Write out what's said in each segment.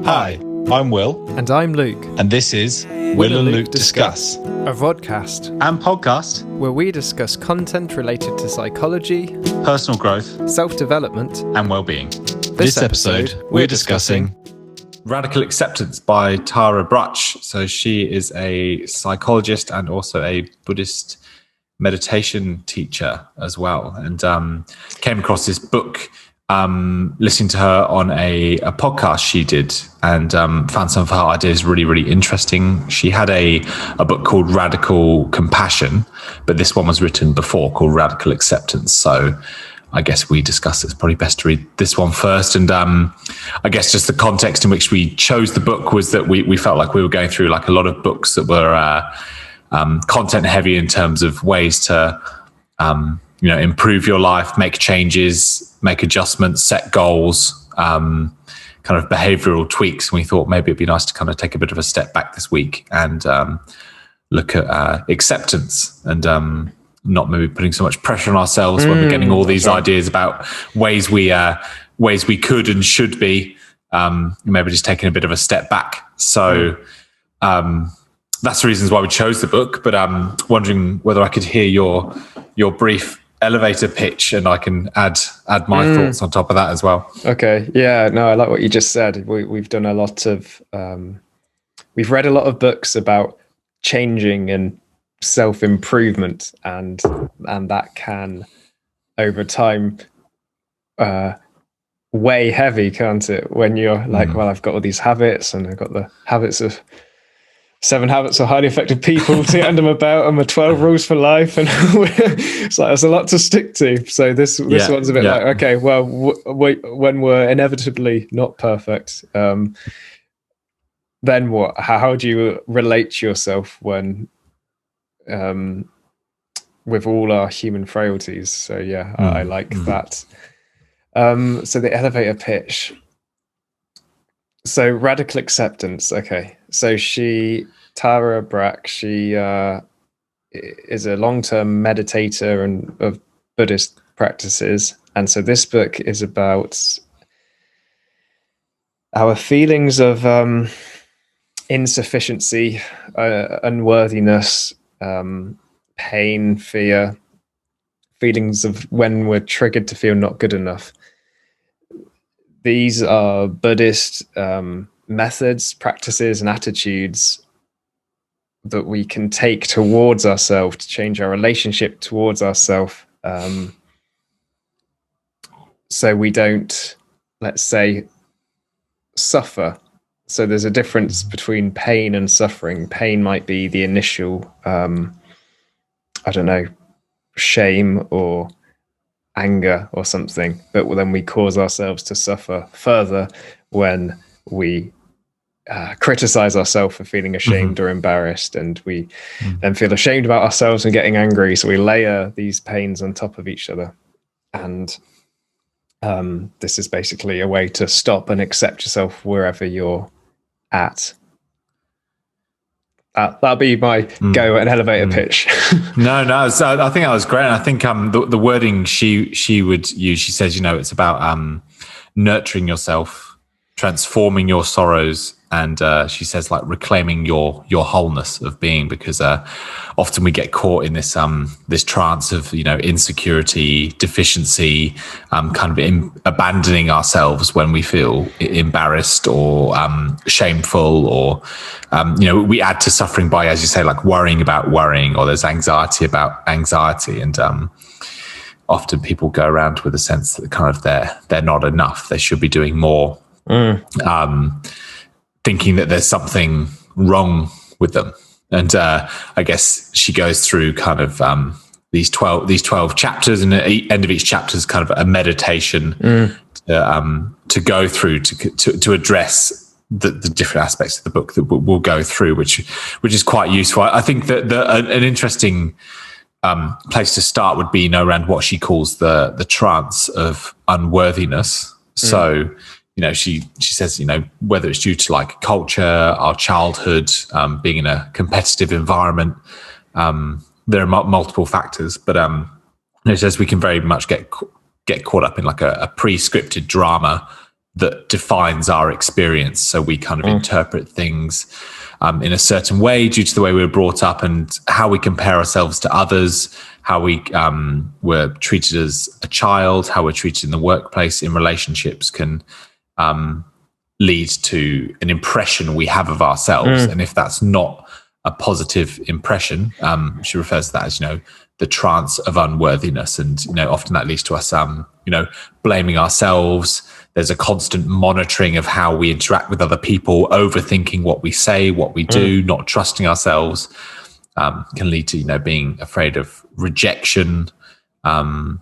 Hi, I'm Will. And I'm Luke. And this is Will and Luke Discuss, a vodcast and podcast where we discuss content related to psychology, personal growth, self-development, and well-being. This episode, we're discussing Radical Acceptance by Tara Brach. So she is a psychologist and also a Buddhist meditation teacher as well. And came across this book listening to her on a podcast she did, and found some of her ideas really, really interesting. She had a book called Radical Compassion, but this one was written before, called Radical Acceptance. So I guess we discussed it's probably best to read this one first. And I guess just the context in which we chose the book was that we felt like we were going through like a lot of books that were content heavy in terms of ways to improve your life, make changes, make adjustments, set goals, kind of behavioral tweaks. And we thought maybe it'd be nice to kind of take a bit of a step back this week and look at acceptance and not maybe putting so much pressure on ourselves when we're getting all these ideas about ways we could and should be, maybe just taking a bit of a step back. So that's the reasons why we chose the book, but I'm wondering whether I could hear your brief elevator pitch and I can add my thoughts on top of that as well. Okay. Yeah, no, I like what you just said. We've done a lot of, we've read a lot of books about changing and self-improvement, and that can over time weigh heavy, can't it, when you're like, well, I've got all these habits and I've got the habits of 7 habits of highly effective people to get under my belt and my 12 rules for life, and it's like there's a lot to stick to. So this one's a bit like, okay, well, when we're inevitably not perfect, then what? How do you relate to yourself when with all our human frailties? So yeah, I like that. So the elevator pitch. So radical acceptance. Okay. So Tara Brach, she is a long-term meditator and of Buddhist practices. And so this book is about our feelings of insufficiency, unworthiness, pain, fear, feelings of when we're triggered to feel not good enough. These are Buddhist methods, practices, and attitudes that we can take towards ourselves to change our relationship towards ourselves, so we don't, let's say, suffer. So there's a difference between pain and suffering. Pain might be the initial, shame or anger or something, but then we cause ourselves to suffer further when we criticize ourselves for feeling ashamed or embarrassed, and we then feel ashamed about ourselves and getting angry. So we layer these pains on top of each other, and this is basically a way to stop and accept yourself wherever you're at. That'll be my go at an elevator pitch. No. So I think that was great. And I think the wording she would use, she says, it's about nurturing yourself, transforming your sorrows, and she says like reclaiming your wholeness of being, because often we get caught in this trance of insecurity, deficiency, kind of abandoning ourselves when we feel embarrassed or shameful, or we add to suffering by, as you say, like worrying about worrying, or there's anxiety about anxiety, and often people go around with a sense that kind of they're not enough, they should be doing more. Thinking that there's something wrong with them. And I guess she goes through kind of these 12 chapters, and at the end of each chapter is kind of a meditation to go through to address the different aspects of the book that we'll go through, which is quite useful. I think that an interesting place to start would be around what she calls the trance of unworthiness. So she says, whether it's due to like culture, our childhood, being in a competitive environment, there are multiple factors, but it says we can very much get caught up in like a pre-scripted drama that defines our experience. So we kind of interpret things in a certain way due to the way we were brought up and how we compare ourselves to others, how we were treated as a child, how we're treated in the workplace, in relationships can lead to an impression we have of ourselves. And if that's not a positive impression, she refers to that as, the trance of unworthiness. And, often that leads to us, blaming ourselves. There's a constant monitoring of how we interact with other people, overthinking what we say, what we do, not trusting ourselves, can lead to, being afraid of rejection, and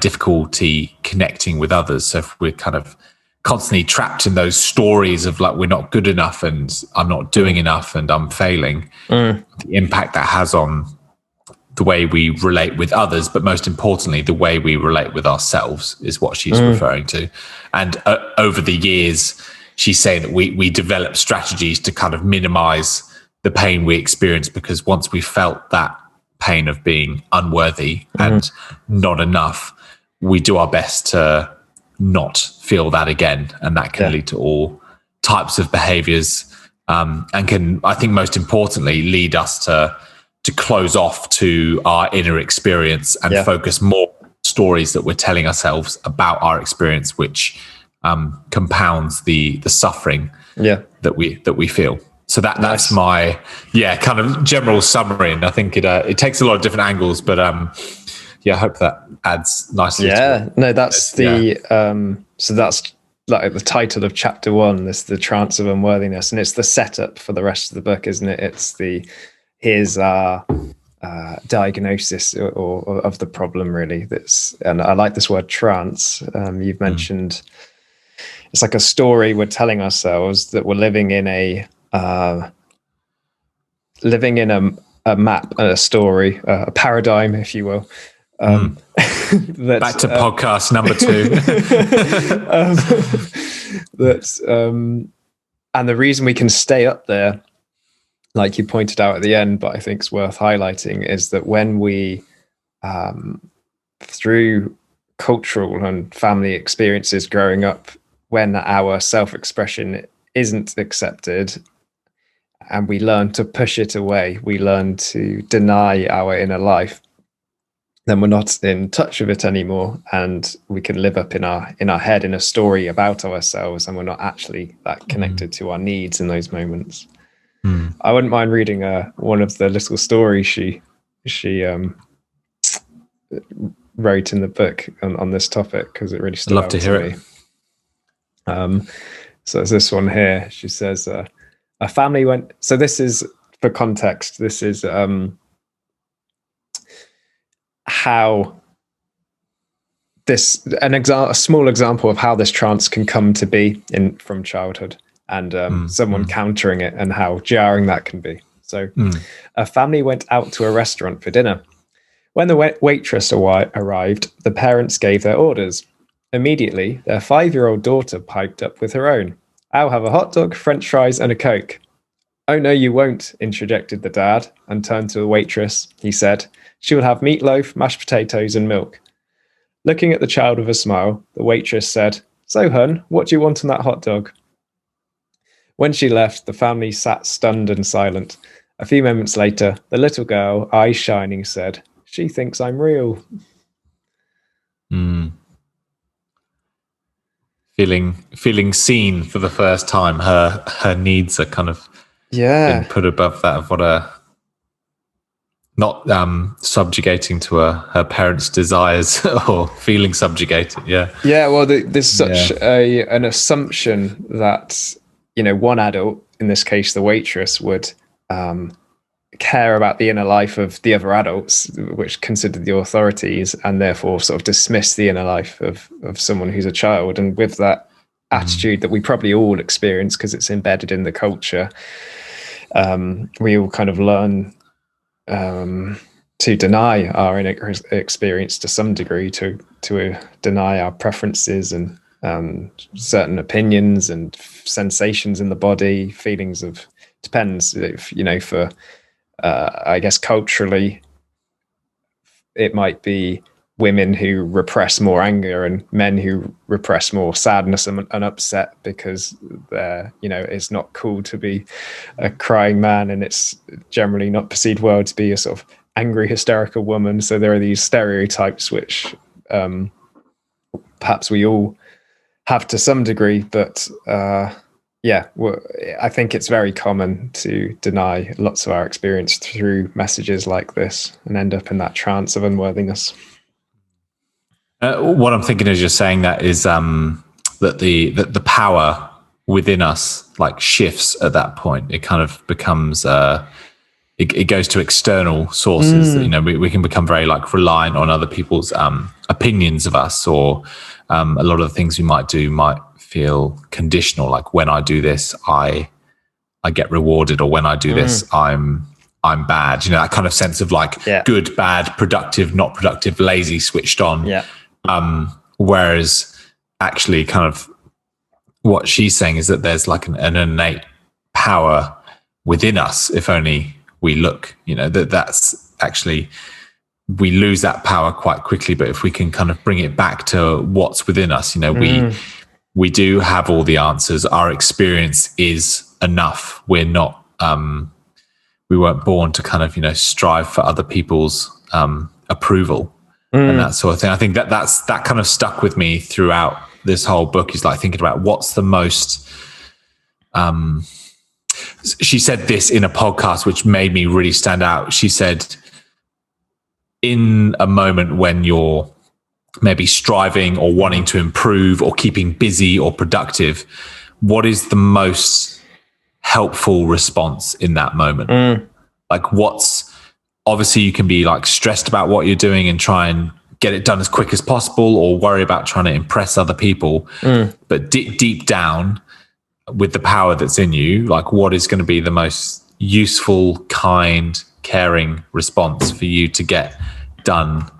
difficulty connecting with others. So if we're kind of constantly trapped in those stories of like, we're not good enough and I'm not doing enough and I'm failing, the impact that has on the way we relate with others, but most importantly, the way we relate with ourselves is what she's referring to. And over the years, she's saying that we develop strategies to kind of minimize the pain we experience, because once we felt that pain of being unworthy and not enough, we do our best to not feel that again. And that can lead to all types of behaviors, and can, I think most importantly, lead us to close off to our inner experience and focus more on stories that we're telling ourselves about our experience, which compounds the suffering that we feel. So that's my kind of general summary, and I think it takes a lot of different angles, but I hope that adds nicely. That's so that's like the title of chapter 1, the trance of unworthiness, and it's the setup for the rest of the book, isn't it? It's here's our diagnosis or of the problem, really. And I like this word trance. You've mentioned it's like a story we're telling ourselves that we're living in a map, a story, a paradigm, if you will. Back to podcast number 2. And the reason we can stay up there, like you pointed out at the end, but I think it's worth highlighting, is that when we, through cultural and family experiences growing up, when our self-expression isn't accepted and we learn to push it away, we learn to deny our inner life, then we're not in touch with it anymore, and we can live up in our head in a story about ourselves, and we're not actually that connected to our needs in those moments. I wouldn't mind reading one of the little stories she wrote in the book on this topic, because it really stood out to me. So there's this one here. She says, a family went... So this is, for context, this is how a small example of how this trance can come to be from childhood, and someone countering it and how jarring that can be. So a family went out to a restaurant for dinner. When the waitress arrived, the parents gave their orders. Immediately, their 5-year-old daughter piped up with her own. "I'll have a hot dog, French fries, and a Coke." "Oh, no, you won't," interjected the dad, and turned to the waitress. He said, "She will have meatloaf, mashed potatoes, and milk." Looking at the child with a smile, the waitress said, "So, hun, what do you want on that hot dog?" When she left, the family sat stunned and silent. A few moments later, the little girl, eyes shining, said, "She thinks I'm real." Feeling seen for the first time. Her needs are kind of been put above that of what not subjugating to her parents' desires or feeling subjugated. Well, there's such an assumption that one adult, in this case the waitress, would care about the inner life of the other adults, which considered the authorities, and therefore sort of dismiss the inner life of someone who's a child. And with that attitude that we probably all experience because it's embedded in the culture, we all kind of learn to deny our inner experience to some degree, to deny our preferences and certain opinions and sensations in the body, feelings of... Depends if, for I guess culturally it might be women who repress more anger and men who repress more sadness and upset, because they're, it's not cool to be a crying man, and it's generally not perceived well to be a sort of angry, hysterical woman. So there are these stereotypes which perhaps we all have to some degree, but I think it's very common to deny lots of our experience through messages like this and end up in that trance of unworthiness. What I'm thinking as you're saying that is that the power within us like shifts at that point. It kind of becomes it goes to external sources. We can become very like reliant on other people's opinions of us, or a lot of the things we might do might feel conditional. Like, when I do this, I get rewarded, or when I do this, I'm bad. That kind of sense of like good, bad, productive, not productive, lazy, switched on. Yeah. Whereas actually kind of what she's saying is that there's like an innate power within us, if only we look, that's actually, we lose that power quite quickly. But if we can kind of bring it back to what's within us, we do have all the answers. Our experience is enough. We're not, we weren't born to kind of, strive for other people's approval. And that sort of thing. I think that kind of stuck with me throughout this whole book, is like thinking about what's the most, she said this in a podcast, which made me really stand out. She said, in a moment when you're maybe striving or wanting to improve or keeping busy or productive, what is the most helpful response in that moment? Like, obviously you can be like stressed about what you're doing and try and get it done as quick as possible, or worry about trying to impress other people. But deep down, with the power that's in you, like, what is going to be the most useful, kind, caring response for you to get done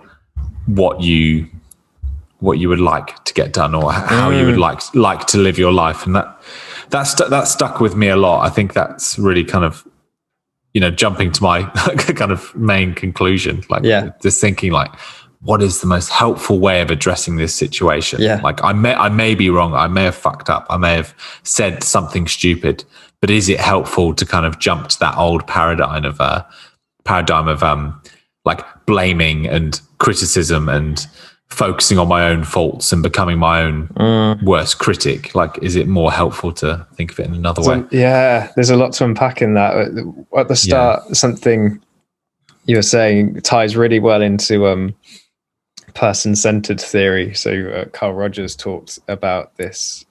what you would like to get done, or how you would like to live your life? And that stuck with me a lot. I think that's really kind of, jumping to my kind of main conclusion, like just thinking like, what is the most helpful way of addressing this situation? Like, I may be wrong. I may have fucked up. I may have said something stupid, but is it helpful to kind of jump to that old paradigm of like blaming and criticism and focusing on my own faults and becoming my own worst critic? Like, is it more helpful to think of it in another way? Yeah, there's a lot to unpack in that. At the start, something you were saying ties really well into person-centered theory. So Carl Rogers talked about this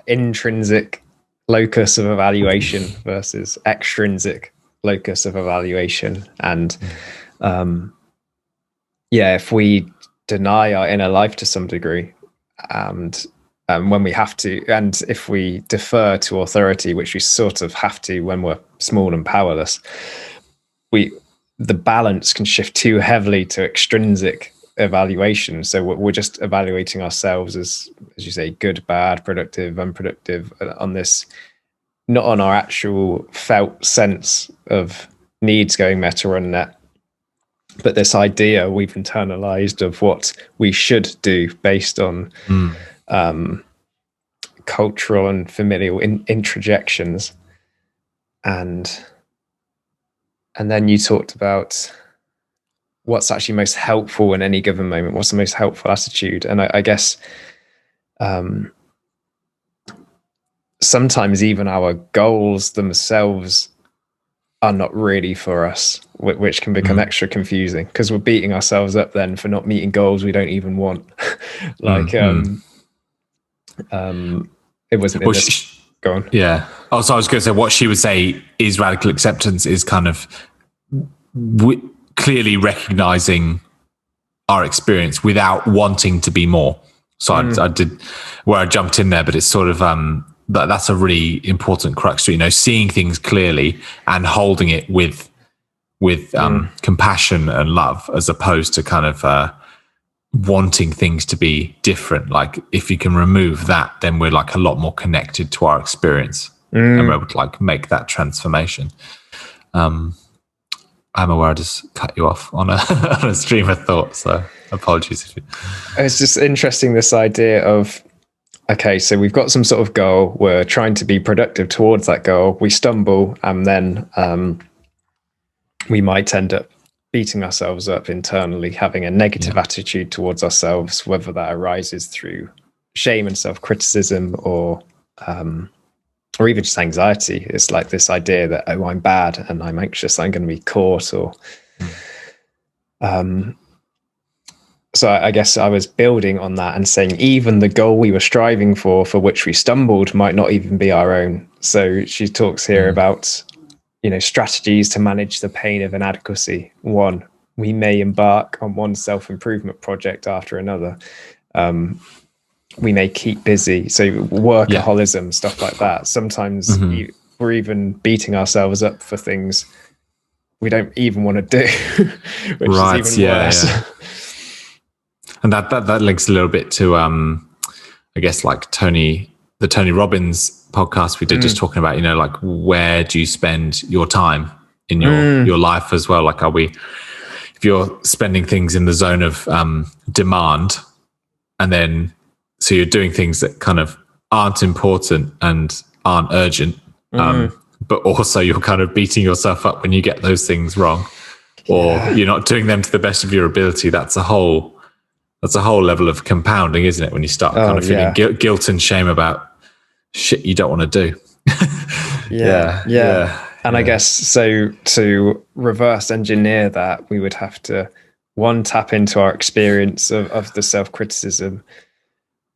intrinsic locus of evaluation versus extrinsic locus of evaluation. And if we deny our inner life to some degree, and when we have to, and if we defer to authority, which we sort of have to when we're small and powerless, the balance can shift too heavily to extrinsic evaluation. So we're just evaluating ourselves as you say, good, bad, productive, unproductive, on this, not on our actual felt sense of needs going met or unmet, but this idea we've internalized of what we should do based on cultural and familial introjections. And then you talked about what's actually most helpful in any given moment. What's the most helpful attitude? And I guess sometimes even our goals themselves are not really for us, which can become extra confusing, because we're beating ourselves up then for not meeting goals we don't even want. Like it wasn't in this. Go on. Yeah. Also, I was going to say, what she would say is radical acceptance is kind of clearly recognizing our experience without wanting to be more. So I did where I jumped in there, but it's sort of that's a really important crux to, seeing things clearly and holding it with compassion and love, as opposed to kind of wanting things to be different. Like, if you can remove that, then we're like a lot more connected to our experience and we're able to like make that transformation. I'm aware I just cut you off on a, on a stream of thought, so apologies. If you... It's just interesting, this idea of, okay, so we've got some sort of goal, we're trying to be productive towards that goal, we stumble, and then we might end up beating ourselves up internally, having a negative attitude towards ourselves, whether that arises through shame and self-criticism or even just anxiety. It's like this idea that, oh, I'm bad and I'm anxious, I'm going to be caught, or so I guess I was building on that and saying even the goal we were striving for which we stumbled, might not even be our own. So she talks here about, strategies to manage the pain of inadequacy. One, we may embark on one self-improvement project after another. We may keep busy. So workaholism, stuff like that. Sometimes we're even beating ourselves up for things we don't even want to do, which is even worse. Yeah. And that links a little bit to, I guess, like the Tony Robbins podcast we did, just talking about, like, where do you spend your time in your life as well? Like, if you're spending things in the zone of demand, and then so you're doing things that kind of aren't important and aren't urgent, but also you're kind of beating yourself up when you get those things wrong, or you're not doing them to the best of your ability. That's a whole level of compounding, isn't it? When you start kind of feeling guilt and shame about shit you don't want to do. And I guess so, to reverse engineer that, we would have to tap into our experience of the self-criticism,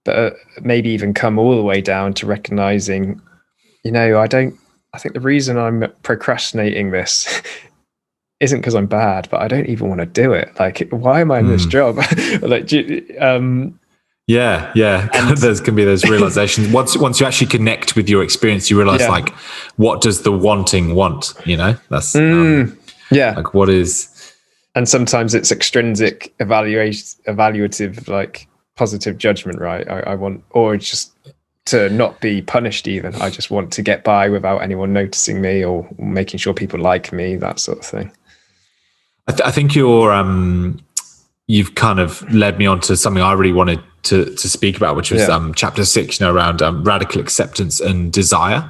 but maybe even come all the way down to recognizing, I think the reason I'm procrastinating this isn't because I'm bad, but I don't even want to do it. Like, why am I in this job? Like, there's can be those realizations. Once you actually connect with your experience, you realize, like, what does the wanting want? That's like, what is. And sometimes it's extrinsic evaluative, like positive judgment, right? I want, or just to not be punished even. I just want to get by without anyone noticing me or making sure people like me, that sort of thing. I think you've kind of led me on to something I really wanted to speak about, which was chapter 6, around radical acceptance and desire.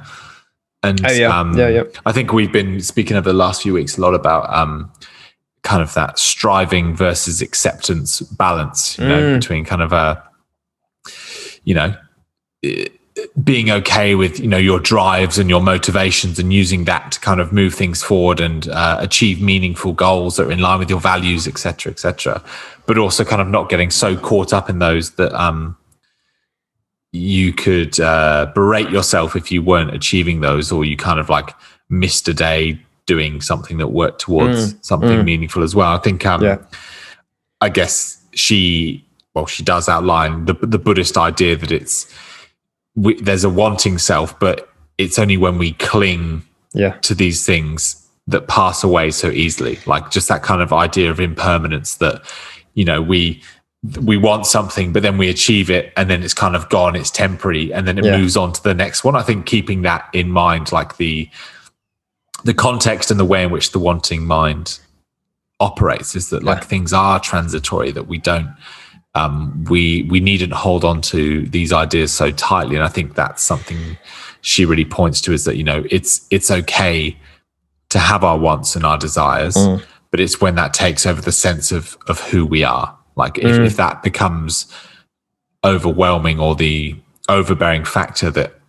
And I think we've been speaking over the last few weeks a lot about kind of that striving versus acceptance balance, between kind of being okay with, your drives and your motivations, and using that to kind of move things forward and achieve meaningful goals that are in line with your values, et cetera, but also kind of not getting so caught up in those that you could berate yourself if you weren't achieving those, or you kind of like missed a day doing something that worked towards something meaningful as well. I think I guess she does outline the Buddhist idea that there's a wanting self, but it's only when we cling to these things that pass away so easily. Like, just that kind of idea of impermanence, that, we want something, but then we achieve it and then it's kind of gone, it's temporary, and then it moves on to the next one. I think keeping that in mind, like the context and the way in which the wanting mind operates, is that like things are transitory, that we don't, we needn't hold on to these ideas so tightly. And I think that's something she really points to, is that, it's okay to have our wants and our desires, but it's when that takes over the sense of who we are. Like, if that becomes overwhelming, or the overbearing factor that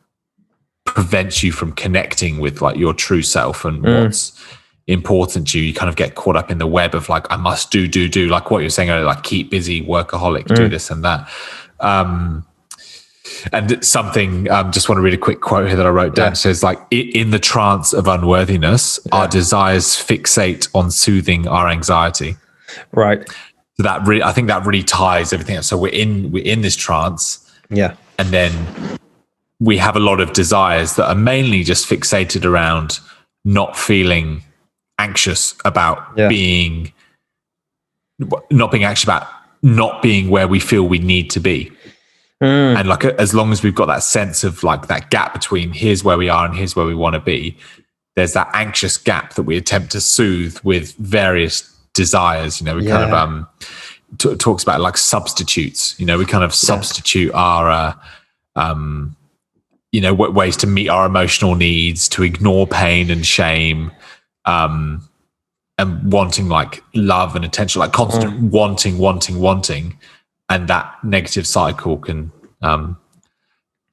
prevents you from connecting with like your true self and what's important to you, you kind of get caught up in the web of like, I must do, like what you're saying earlier, like keep busy, workaholic, do this and that. And something, just want to read a quick quote here that I wrote down. It says, like, in the trance of unworthiness, our desires fixate on soothing our anxiety. Right. So that I think that really ties everything up. So we're in this trance. Yeah. And then we have a lot of desires that are mainly just fixated around not feeling anxious about not being anxious about not being where we feel we need to be. And like, as long as we've got that sense of like that gap between here's where we are and here's where we want to be, there's that anxious gap that we attempt to soothe with various desires. We kind of talks about like substitutes. We kind of substitute our ways to meet our emotional needs, to ignore pain and shame, and wanting like love and attention, like constant wanting, and that negative cycle can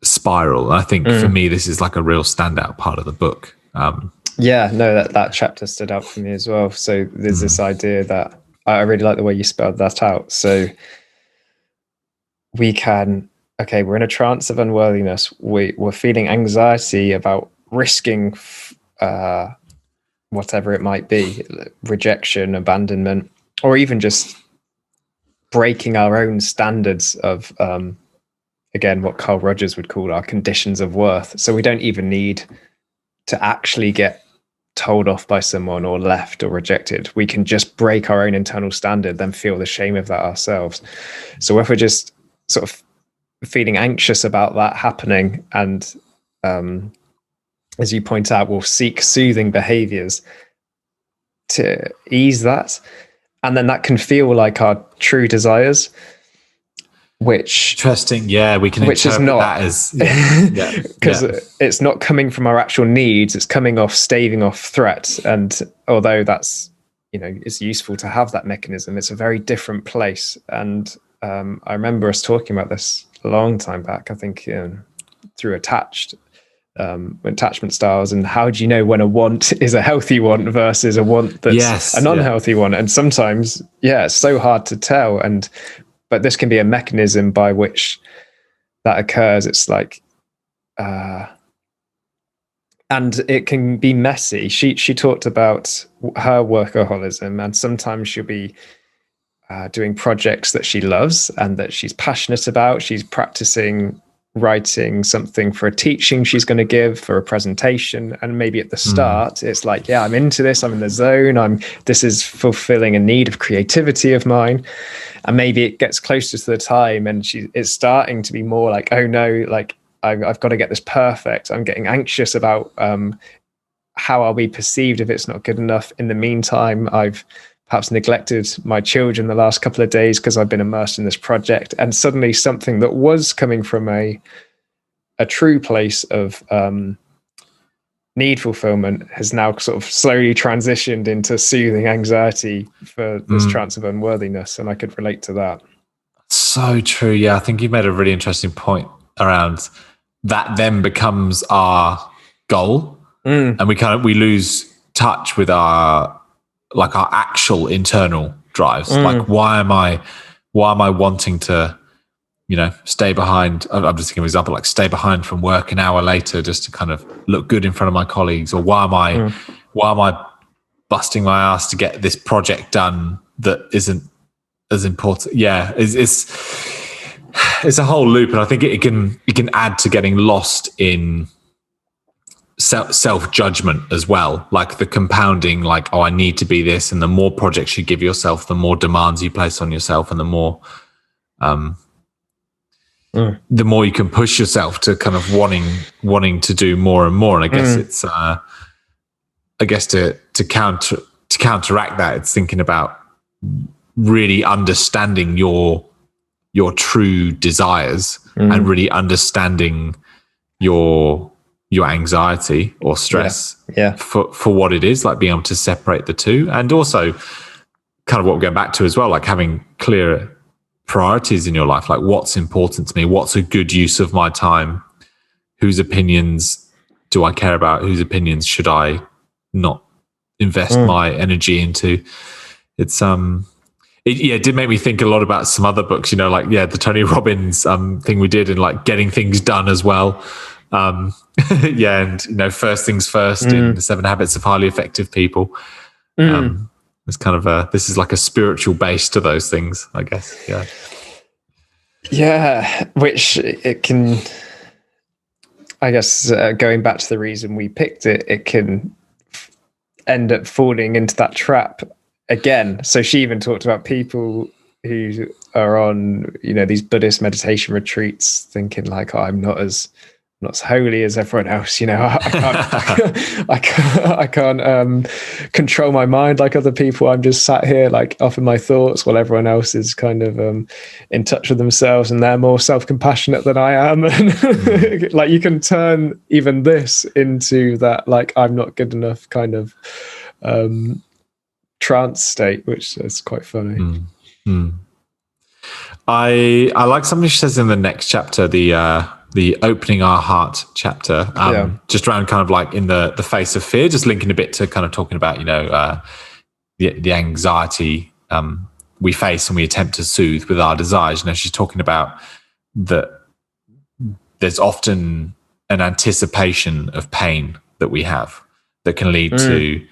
spiral. And I think for me, this is like a real standout part of the book. That chapter stood out for me as well. So there's this idea that I really like the way you spelled that out. So we're in a trance of unworthiness. We're feeling anxiety about risking whatever it might be, rejection, abandonment, or even just breaking our own standards of, again, what Carl Rogers would call our conditions of worth. So we don't even need to actually get told off by someone or left or rejected. We can just break our own internal standard, then feel the shame of that ourselves. So if we're just sort of feeling anxious about that happening, and as you point out, we'll seek soothing behaviors to ease that, and then that can feel like our true desires, which interesting. We can which is not that as because it's not coming from our actual needs, it's coming off staving off threats. And although that's it's useful to have that mechanism, it's a very different place. And I remember us talking about this a long time back, I think through attachment styles, and how do you know when a want is a healthy want versus a want that's an unhealthy one? And sometimes it's so hard to tell, but this can be a mechanism by which that occurs. It's like and it can be messy. She talked about her workaholism, and sometimes she'll be doing projects that she loves and that she's passionate about. She's practicing writing something for a teaching she's going to give, for a presentation, and maybe at the start it's like, I'm into this, I'm in the zone, this is fulfilling a need of creativity of mine. And maybe it gets closer to the time and it's starting to be more like, oh no, like I've got to get this perfect. I'm getting anxious about how I'll be perceived if it's not good enough. In the meantime, I've perhaps neglected my children the last couple of days because I've been immersed in this project. And suddenly something that was coming from a true place of need fulfillment has now sort of slowly transitioned into soothing anxiety for this trance of unworthiness. And I could relate to that. So true. Yeah, I think you made a really interesting point around that then becomes our goal. And we lose touch with our actual internal drives. Like, why am I wanting to, stay behind? I'm just thinking of an example, like stay behind from work an hour later just to kind of look good in front of my colleagues, or why am I busting my ass to get this project done that isn't as important? It's a whole loop, and I think it can add to getting lost in self-judgment as well, like the compounding, like, I need to be this, and the more projects you give yourself, the more demands you place on yourself, and the more you can push yourself to kind of wanting to do more and more. And I guess it's to counteract that, it's thinking about really understanding your true desires and really understanding your anxiety or stress for what it is, like being able to separate the two. And also kind of what we're going back to as well, like having clear priorities in your life, like what's important to me, what's a good use of my time, whose opinions do I care about, whose opinions should I not invest my energy into. It's it did make me think a lot about some other books, the Tony Robbins thing we did, and like getting things done as well. And first things first in the 7 Habits of Highly Effective People. It's kind of this is like a spiritual base to those things, I guess. Which it can, I guess, going back to the reason we picked it, it can end up falling into that trap again. So she even talked about people who are on these Buddhist meditation retreats thinking like, I'm not as not as holy as everyone else, you know. I can't control my mind like other people. I'm just sat here like off in my thoughts while everyone else is kind of in touch with themselves, and they're more self-compassionate than I am. And like you can turn even this into that like I'm not good enough kind of trance state, which is quite funny. I like something she says in the next chapter, the opening our heart chapter, just around kind of like in the face of fear, just linking a bit to kind of talking about, you know, the anxiety we face and we attempt to soothe with our desires. You know, she's talking about that there's often an anticipation of pain that we have that can lead to,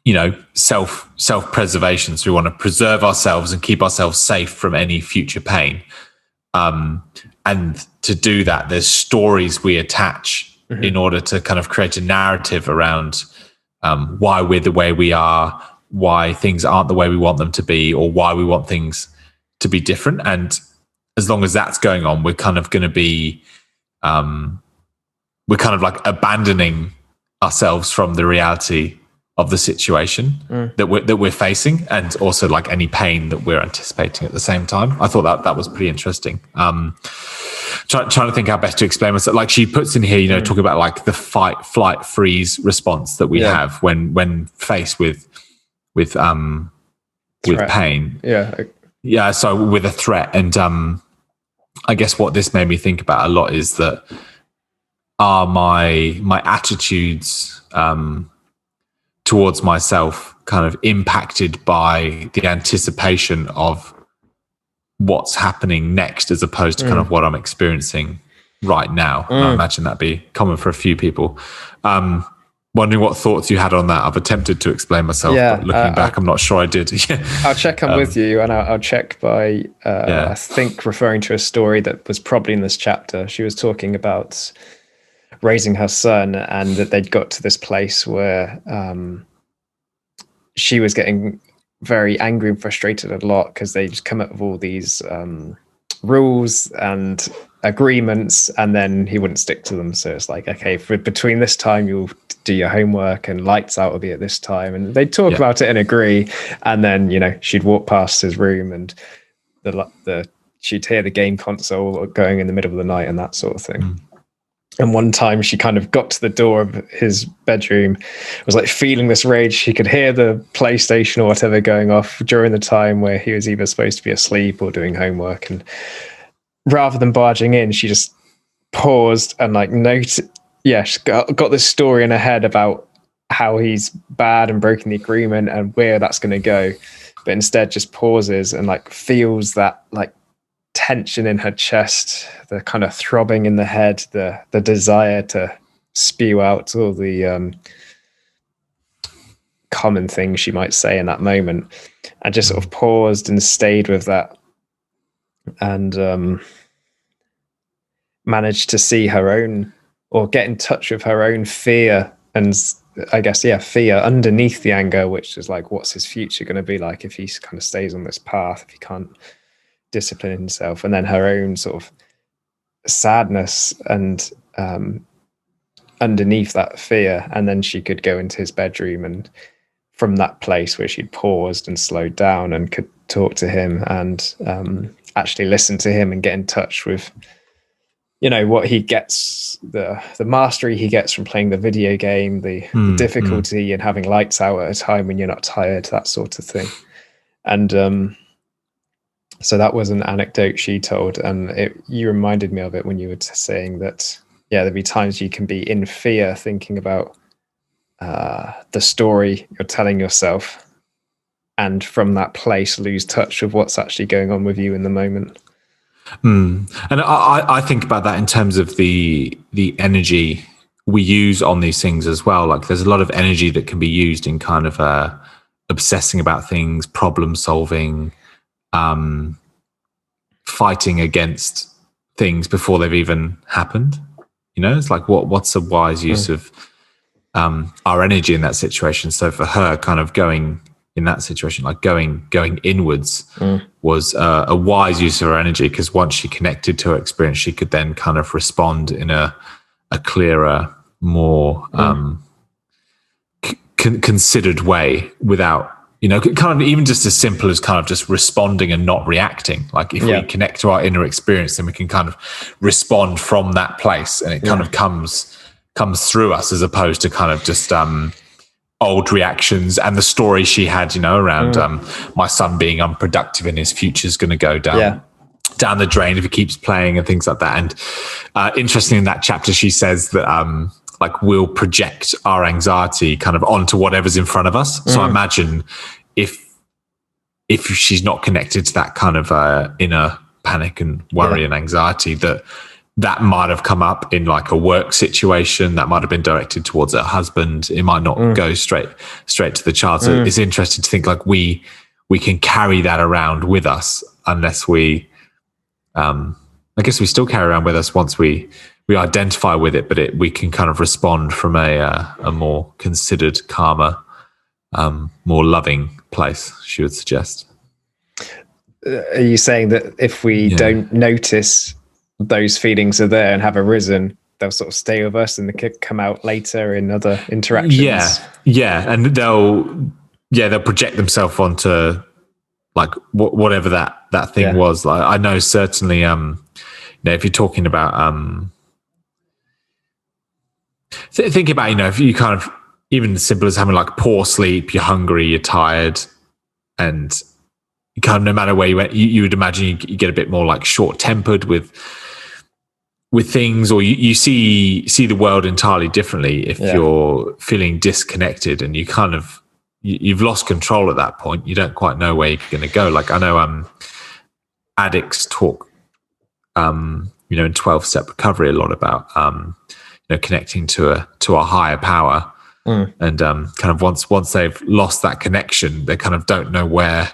you know, self-preservation. So we want to preserve ourselves and keep ourselves safe from any future pain. And to do that, there's stories we attach in order to kind of create a narrative around why we're the way we are, why things aren't the way we want them to be, or why we want things to be different. And as long as that's going on, we're kind of going to be, we're kind of like abandoning ourselves from the reality of the situation that we're facing, and also like any pain that we're anticipating at the same time. I thought that was pretty interesting. Trying to think how best to explain myself. Like she puts in here, you know, talking about like the fight, flight, freeze response that we have when faced with pain. Yeah. So with a threat, and I guess what this made me think about a lot is that are my attitudes towards myself kind of impacted by the anticipation of what's happening next, as opposed to kind of what I'm experiencing right now. And I imagine that'd be common for a few people. Wondering what thoughts you had on that. I've attempted to explain myself, but looking back, I'm not sure I did. I'll check on with you, and I'll check by, I think, referring to a story that was probably in this chapter. She was talking about raising her son, and that they'd got to this place where she was getting very angry and frustrated a lot because they just come up with all these rules and agreements, and then he wouldn't stick to them. So it's like, okay, between this time you'll do your homework and lights out will be at this time, and they'd talk about it and agree, and then, you know, she'd walk past his room and she'd hear the game console going in the middle of the night and that sort of thing. And one time she kind of got to the door of his bedroom, was like feeling this rage. She could hear the PlayStation or whatever going off during the time where he was either supposed to be asleep or doing homework. And rather than barging in, she just paused and like she got this story in her head about how he's bad and broken the agreement and where that's going to go. But instead just pauses and like feels that like tension in her chest, the kind of throbbing in the head, the desire to spew out all the common things she might say in that moment, and just sort of paused and stayed with that, and managed to see her own, or get in touch with her own fear, and I guess fear underneath the anger, which is like, what's his future going to be like if he kind of stays on this path, if he can't discipline himself, and then her own sort of sadness and underneath that fear. And then she could go into his bedroom, and from that place where she'd paused and slowed down and could talk to him and actually listen to him and get in touch with, you know, what he gets, the mastery he gets from playing the video game, the difficulty in having lights out at a time when you're not tired, that sort of thing. And so that was an anecdote she told, and you reminded me of it when you were saying that, there'd be times you can be in fear thinking about the story you're telling yourself, and from that place lose touch of what's actually going on with you in the moment. And I think about that in terms of the energy we use on these things as well. Like there's a lot of energy that can be used in kind of obsessing about things, problem solving, fighting against things before they've even happened. You know, it's like what's a wise use of our energy in that situation? So for her, kind of going in that situation, like going inwards was a wise use of her energy, because once she connected to her experience, she could then kind of respond in a clearer, more considered way, without, kind of even just as simple as kind of just responding and not reacting. Like if we connect to our inner experience, then we can kind of respond from that place, and it kind of comes through us, as opposed to kind of just old reactions and the story she had, around my son being unproductive and his future's going to go down the drain if he keeps playing and things like that. And interestingly, in that chapter, she says that like we'll project our anxiety kind of onto whatever's in front of us. So I imagine if she's not connected to that kind of inner panic and worry and anxiety, that might have come up in like a work situation, that might have been directed towards her husband. It might not go straight to the child. So it's interesting to think like we can carry that around with us, unless we, I guess we still carry around with us once we identify with it, but we can kind of respond from a more considered, calmer, more loving place, she would suggest. Are you saying that if we don't notice those feelings are there and have arisen, they'll sort of stay with us and they could come out later in other interactions? And they'll project themselves onto like whatever that thing was. Like I know certainly, if you're talking about think about, if you kind of, even as simple as having like poor sleep, you're hungry, you're tired, and you kind of, no matter where you went, you would imagine you get a bit more like short-tempered with things, or you see the world entirely differently if you're feeling disconnected, and you kind of you've lost control at that point. You don't quite know where you're going to go. Like I know addicts talk in 12-step recovery a lot about connecting to a higher power, and kind of once they've lost that connection, they kind of don't know where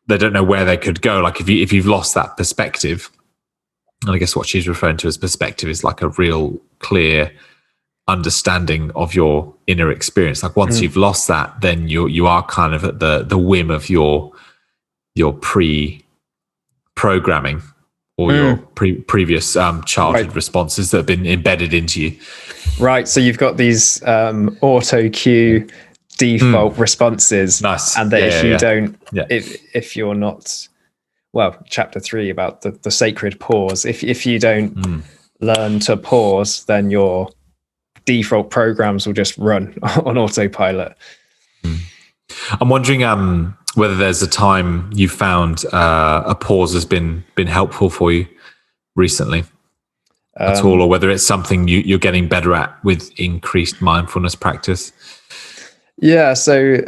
they could go. Like if you've lost that perspective, and I guess what she's referring to as perspective is like a real clear understanding of your inner experience. Like once you've lost that, then you are kind of at the whim of your pre-programming or your previous childhood responses that have been embedded into you. Right. So you've got these auto cue default responses. Nice. And that if you don't, if you're not, well, chapter 3 about the sacred pause, if you don't learn to pause, then your default programs will just run on autopilot. I'm wondering whether there's a time you found a pause has been helpful for you recently at all, or whether it's something you're getting better at with increased mindfulness practice. Yeah. So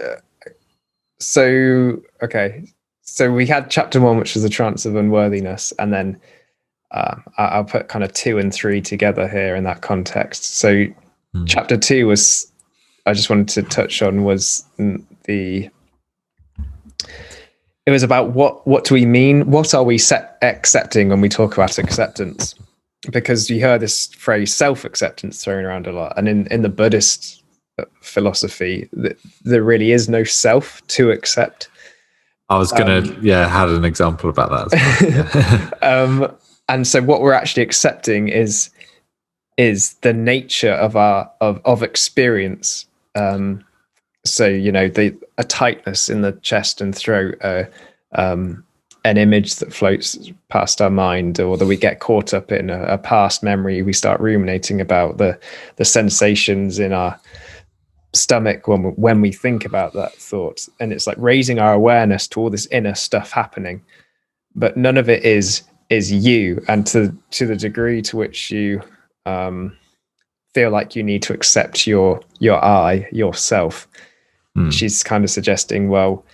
okay. So we had chapter 1, which was the trance of unworthiness, and then I'll put kind of 2 and 3 together here in that context. So chapter 2 was, I just wanted to touch on, was it was about what do we mean? What are we accepting when we talk about acceptance? Because you heard this phrase self-acceptance thrown around a lot. And in the Buddhist philosophy, there really is no self to accept. I was going to, had an example about that as well. And so what we're actually accepting is the nature of experience. So, a tightness in the chest and throat, an image that floats past our mind, or that we get caught up in a past memory. We start ruminating about the sensations in our stomach when we think about that thought. And it's like raising our awareness to all this inner stuff happening, but none of it is you. And to the degree to which you feel like you need to accept your I, yourself, she's kind of suggesting, well,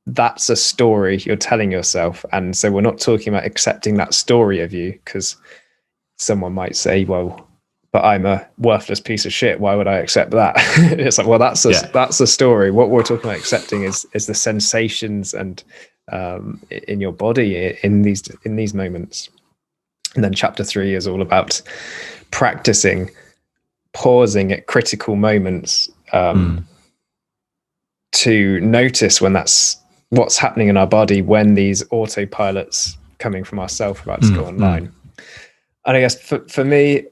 that's a story you're telling yourself. And so we're not talking about accepting that story of you, because someone might say, well, but I'm a worthless piece of shit, why would I accept that? It's like, well, that's a story. What we're talking about accepting is the sensations and in your body in these moments. And then chapter 3 is all about practicing pausing at critical moments, to notice when that's what's happening in our body, when these autopilots coming from ourselves about to go online. And I guess for me,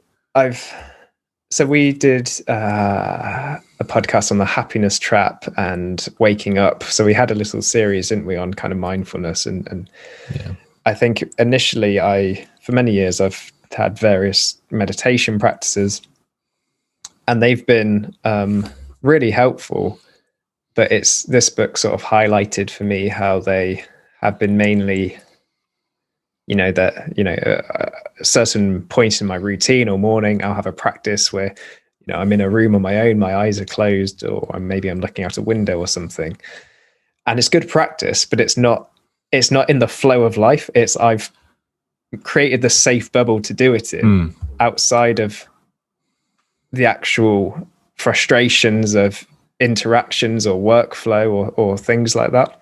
we did a podcast on the happiness trap and waking up. So we had a little series, didn't we, on kind of mindfulness. And I think initially for many years, I've had various meditation practices, and they've been really helpful. But this book sort of highlighted for me how they have been mainly, a certain point in my routine or morning, I'll have a practice where, I'm in a room on my own, my eyes are closed, or maybe I'm looking out a window or something. And it's good practice, but it's not in the flow of life. I've created the safe bubble to do it in, outside of the actual frustrations of interactions or workflow or things like that.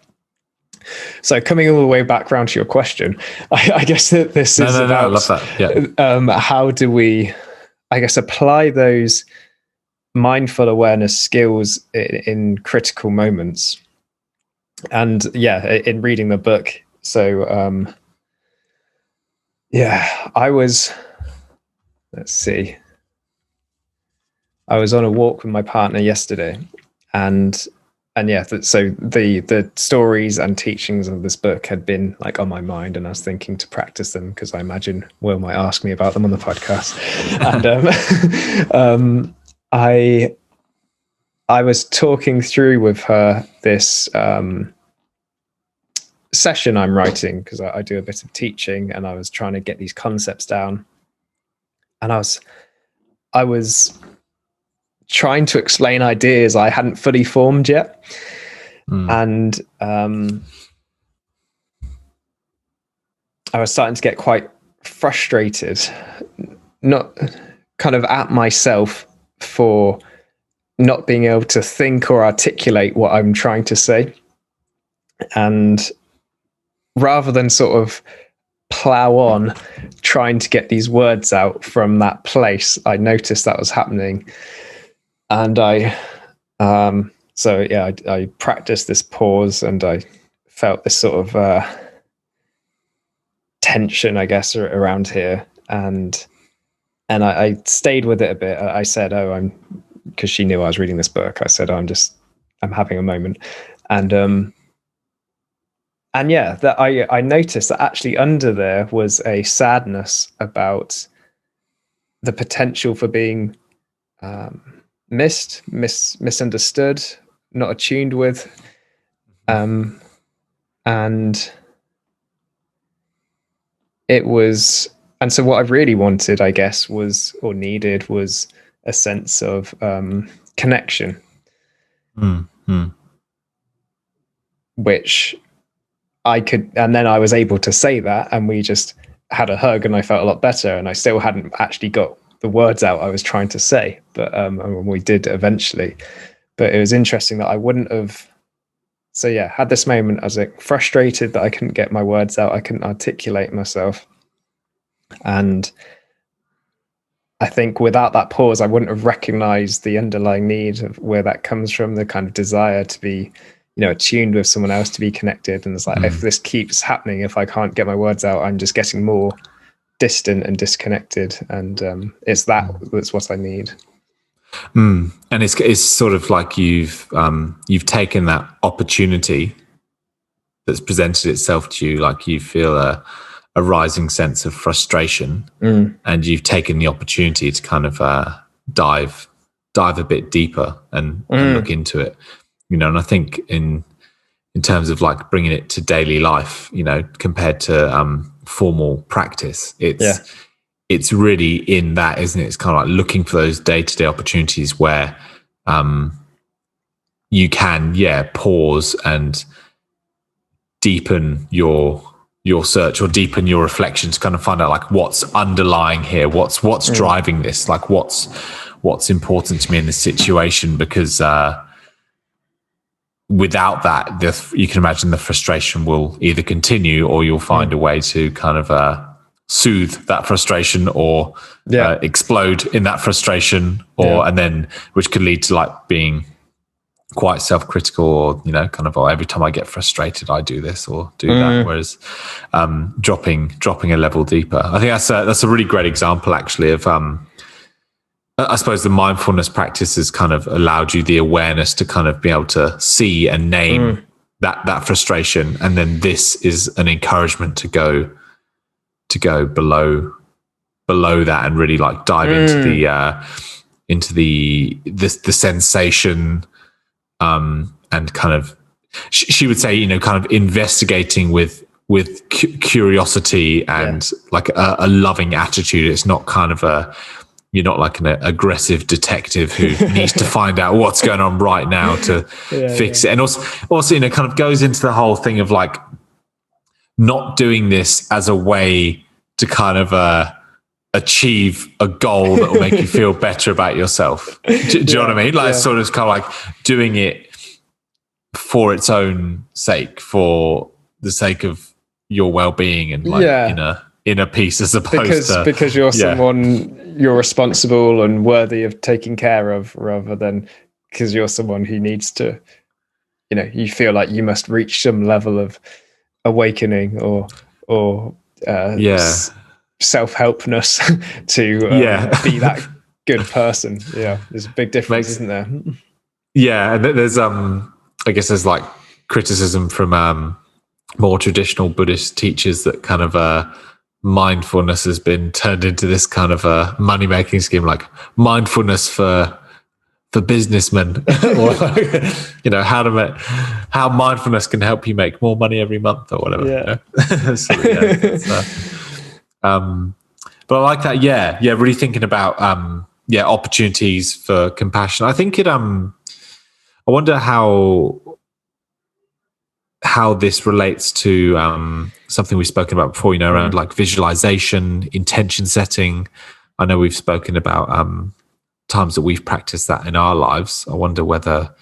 So coming all the way back around to your question, I guess that this is about I love that. Yeah. How do we, I guess, apply those mindful awareness skills in critical moments? And in reading the book. So I was on a walk with my partner yesterday, and so the stories and teachings of this book had been like on my mind, and I was thinking to practice them because I imagine Will might ask me about them on the podcast. And I was talking through with her this session I'm writing, because I do a bit of teaching, and I was trying to get these concepts down, and I was trying to explain ideas I hadn't fully formed yet. And I was starting to get quite frustrated, not kind of at myself for not being able to think or articulate what I'm trying to say. And rather than sort of plow on trying to get these words out from that place, I noticed that was happening. And I practiced this pause, and I felt this sort of tension, I guess, around here. And I stayed with it a bit. I said, because she knew I was reading this book, I said, I'm having a moment. And that I noticed that actually under there was a sadness about the potential for being misunderstood, not attuned with, and it was, and so what I really wanted, I guess, was a sense of connection, which I could, and then I was able to say that, and we just had a hug, and I felt a lot better, and I still hadn't actually got the words out I was trying to say, but we did eventually. But it was interesting that I wouldn't have. So had this moment. I was like frustrated that I couldn't get my words out. I couldn't articulate myself, and I think without that pause, I wouldn't have recognized the underlying need of where that comes from. The kind of desire to be, attuned with someone else, to be connected. And it's like, if this keeps happening, if I can't get my words out, I'm just getting more distant and disconnected, and that's what I need. And it's sort of like you've taken that opportunity that's presented itself to you, like you feel a rising sense of frustration, and you've taken the opportunity to kind of dive a bit deeper and look into it, and I think in terms of like bringing it to daily life, compared to formal practice, it's really in that, isn't it? It's kind of like looking for those day-to-day opportunities where you can pause and deepen your search, or deepen your reflections, kind of find out like what's underlying here, what's driving this, like what's important to me in this situation, because without that, you can imagine the frustration will either continue, or you'll find a way to kind of soothe that frustration, or explode in that frustration, and then which could lead to like being quite self-critical, or kind of, oh, every time I get frustrated I do this or do that, whereas dropping a level deeper. I think that's a really great example actually of I suppose the mindfulness practice has kind of allowed you the awareness to kind of be able to see and name that frustration, and then this is an encouragement to go below that and really like dive into the sensation, and kind of she would say kind of investigating with curiosity and like a loving attitude. It's not kind of you're not like an aggressive detective who needs to find out what's going on right now to fix it. And also kind of goes into the whole thing of like not doing this as a way to kind of achieve a goal that will make you feel better about yourself. Do you know what I mean? Like it's sort of kind of like doing it for its own sake, for the sake of your well-being and like inner peace, as opposed to because you're someone you're responsible and worthy of taking care of, rather than because you're someone who needs to, you feel like you must reach some level of awakening or self-helpness to be that good person. There's a big difference, isn't there? And there's I guess there's like criticism from more traditional Buddhist teachers that kind of mindfulness has been turned into this kind of a money-making scheme, like mindfulness for businessmen, or how mindfulness can help you make more money every month or whatever. But I like that. Really thinking about opportunities for compassion. I think it I wonder how this relates to something we've spoken about before, around like visualization, intention setting. I know we've spoken about times that we've practiced that in our lives. I wonder whether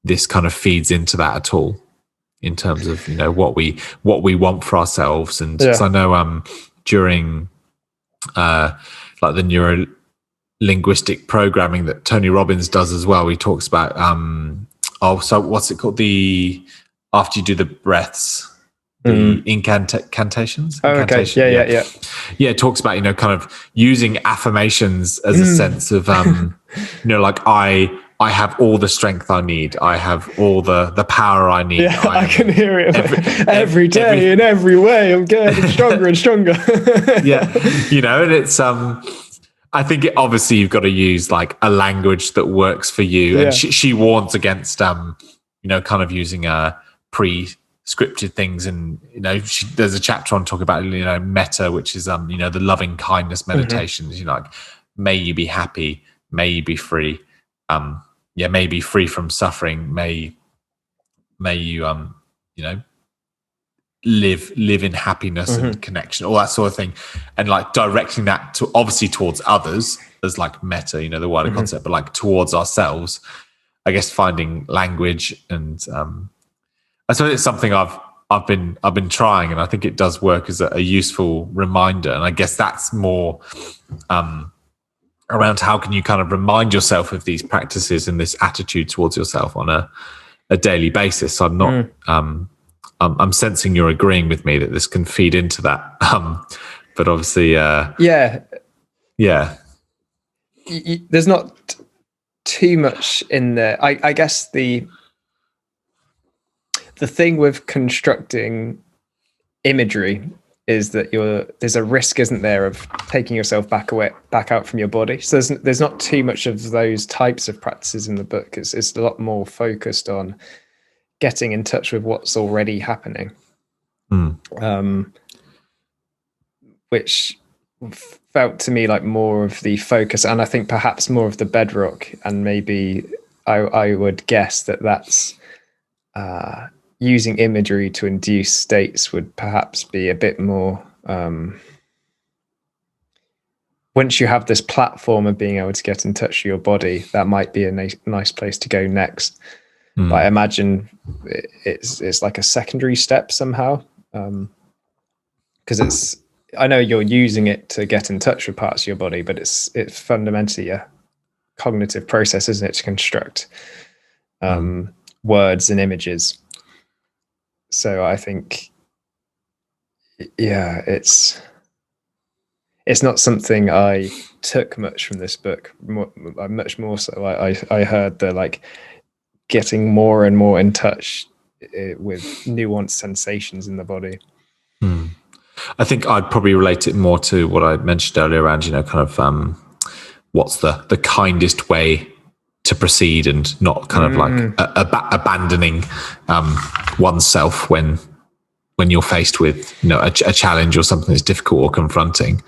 this kind of feeds into that at all, in terms of what we want for ourselves. And because I know during like the neuro linguistic programming that Tony Robbins does as well, he talks about so what's it called, after you do the breaths, the incantations. It talks about kind of using affirmations as a sense of like I have all the strength I need, I have all the power I need. I can hear it every day in every way. I'm getting stronger and stronger. And it's I think obviously you've got to use like a language that works for you. And she warns against, kind of using pre-scripted things. And, there's a chapter on talking about, metta, which is, the loving kindness meditations, like, may you be happy, may you be free. May you be free from suffering. May you, live in happiness and connection, all that sort of thing, and like directing that to obviously towards others as like metta, the wider concept, but like towards ourselves, I guess, finding language. And I suppose it's something I've been trying, and I think it does work as a useful reminder. And I guess that's more around how can you kind of remind yourself of these practices and this attitude towards yourself on a daily basis. So I'm not I'm sensing you're agreeing with me that this can feed into that. But obviously, there's not too much in there. I guess the thing with constructing imagery is that there's a risk, isn't there, of taking yourself back out from your body. So there's not too much of those types of practices in the book. It's a lot more focused on getting in touch with what's already happening, which felt to me like more of the focus, and I think perhaps more of the bedrock. And maybe I would guess that's using imagery to induce states would perhaps be a bit more, once you have this platform of being able to get in touch with your body, that might be a nice place to go next. But I imagine it's like a secondary step somehow, because I know you're using it to get in touch with parts of your body, but it's fundamentally cognitive process, isn't it, to construct words and images. So I think, yeah, it's not something I took much from this book. Much more so, I heard the like getting more and more in touch with nuanced sensations in the body. I think I'd probably relate it more to what I mentioned earlier around, kind of what's the kindest way to proceed, and not kind of like abandoning oneself when you're faced with a challenge or something that's difficult or confronting.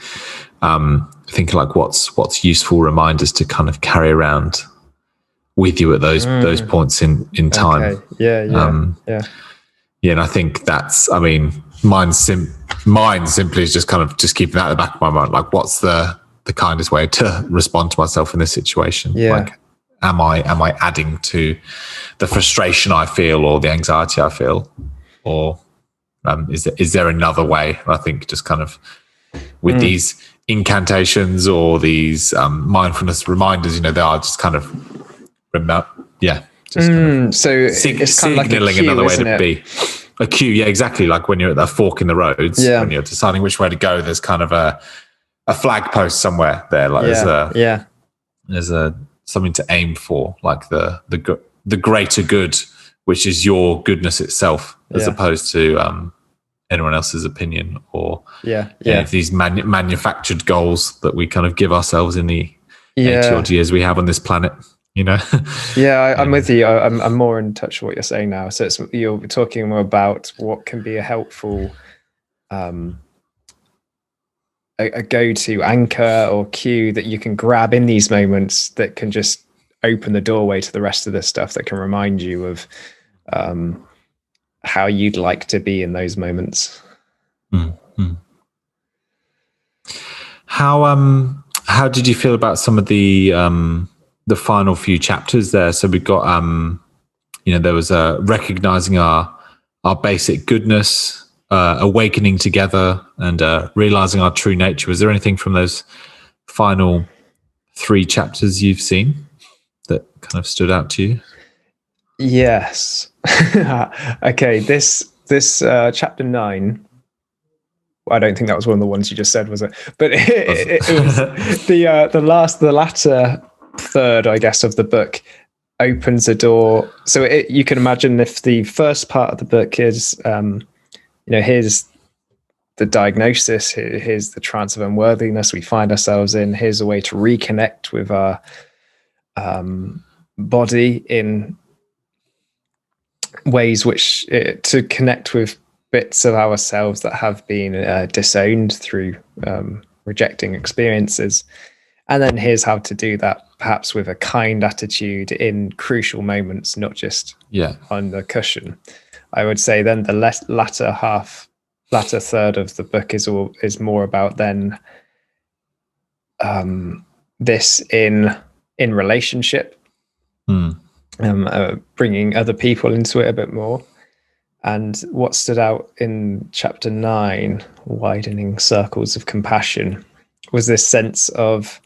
Thinking like what's useful reminders to kind of carry around with you at those points in time. Okay. Yeah. And I think that's, I mean, mine simply is just kind of just keeping that at the back of my mind. Like, what's the kindest way to respond to myself in this situation? Yeah. Like, am I adding to the frustration I feel or the anxiety I feel, or is there another way? And I think just kind of with these incantations or these mindfulness reminders, they are just kind of just kind of so it's kind of like a cue, another way isn't to it? be a cue. Yeah, exactly. Like when you're at that fork in the roads, when you're deciding which way to go, there's kind of a flag post somewhere there. Like there's a something to aim for, like the greater good, which is your goodness itself, as opposed to anyone else's opinion or these manufactured goals that we kind of give ourselves in the 80 odd years we have on this planet. I'm with you. I'm more in touch with what you're saying now. So you're talking more about what can be a helpful a go-to anchor or cue that you can grab in these moments that can just open the doorway to the rest of the stuff, that can remind you of how you'd like to be in those moments. How did you feel about some of the final few chapters there? So we got there was recognizing our basic goodness, awakening together, and realizing our true nature. Was there anything from those final 3 chapters you've seen that kind of stood out to you? Yes. Okay, this chapter 9, I don't think that was one of the ones you just said, was it? But it was the latter third, I guess, of the book opens a door. So you can imagine if the first part of the book is here's the diagnosis, here's the trance of unworthiness we find ourselves in, here's a way to reconnect with our body in ways which to connect with bits of ourselves that have been disowned through rejecting experiences. And then here's how to do that, perhaps with a kind attitude in crucial moments, not just on the cushion. I would say then the latter third of the book is more about then this in relationship, bringing other people into it a bit more. And what stood out in chapter 9, Widening Circles of Compassion, was this sense of,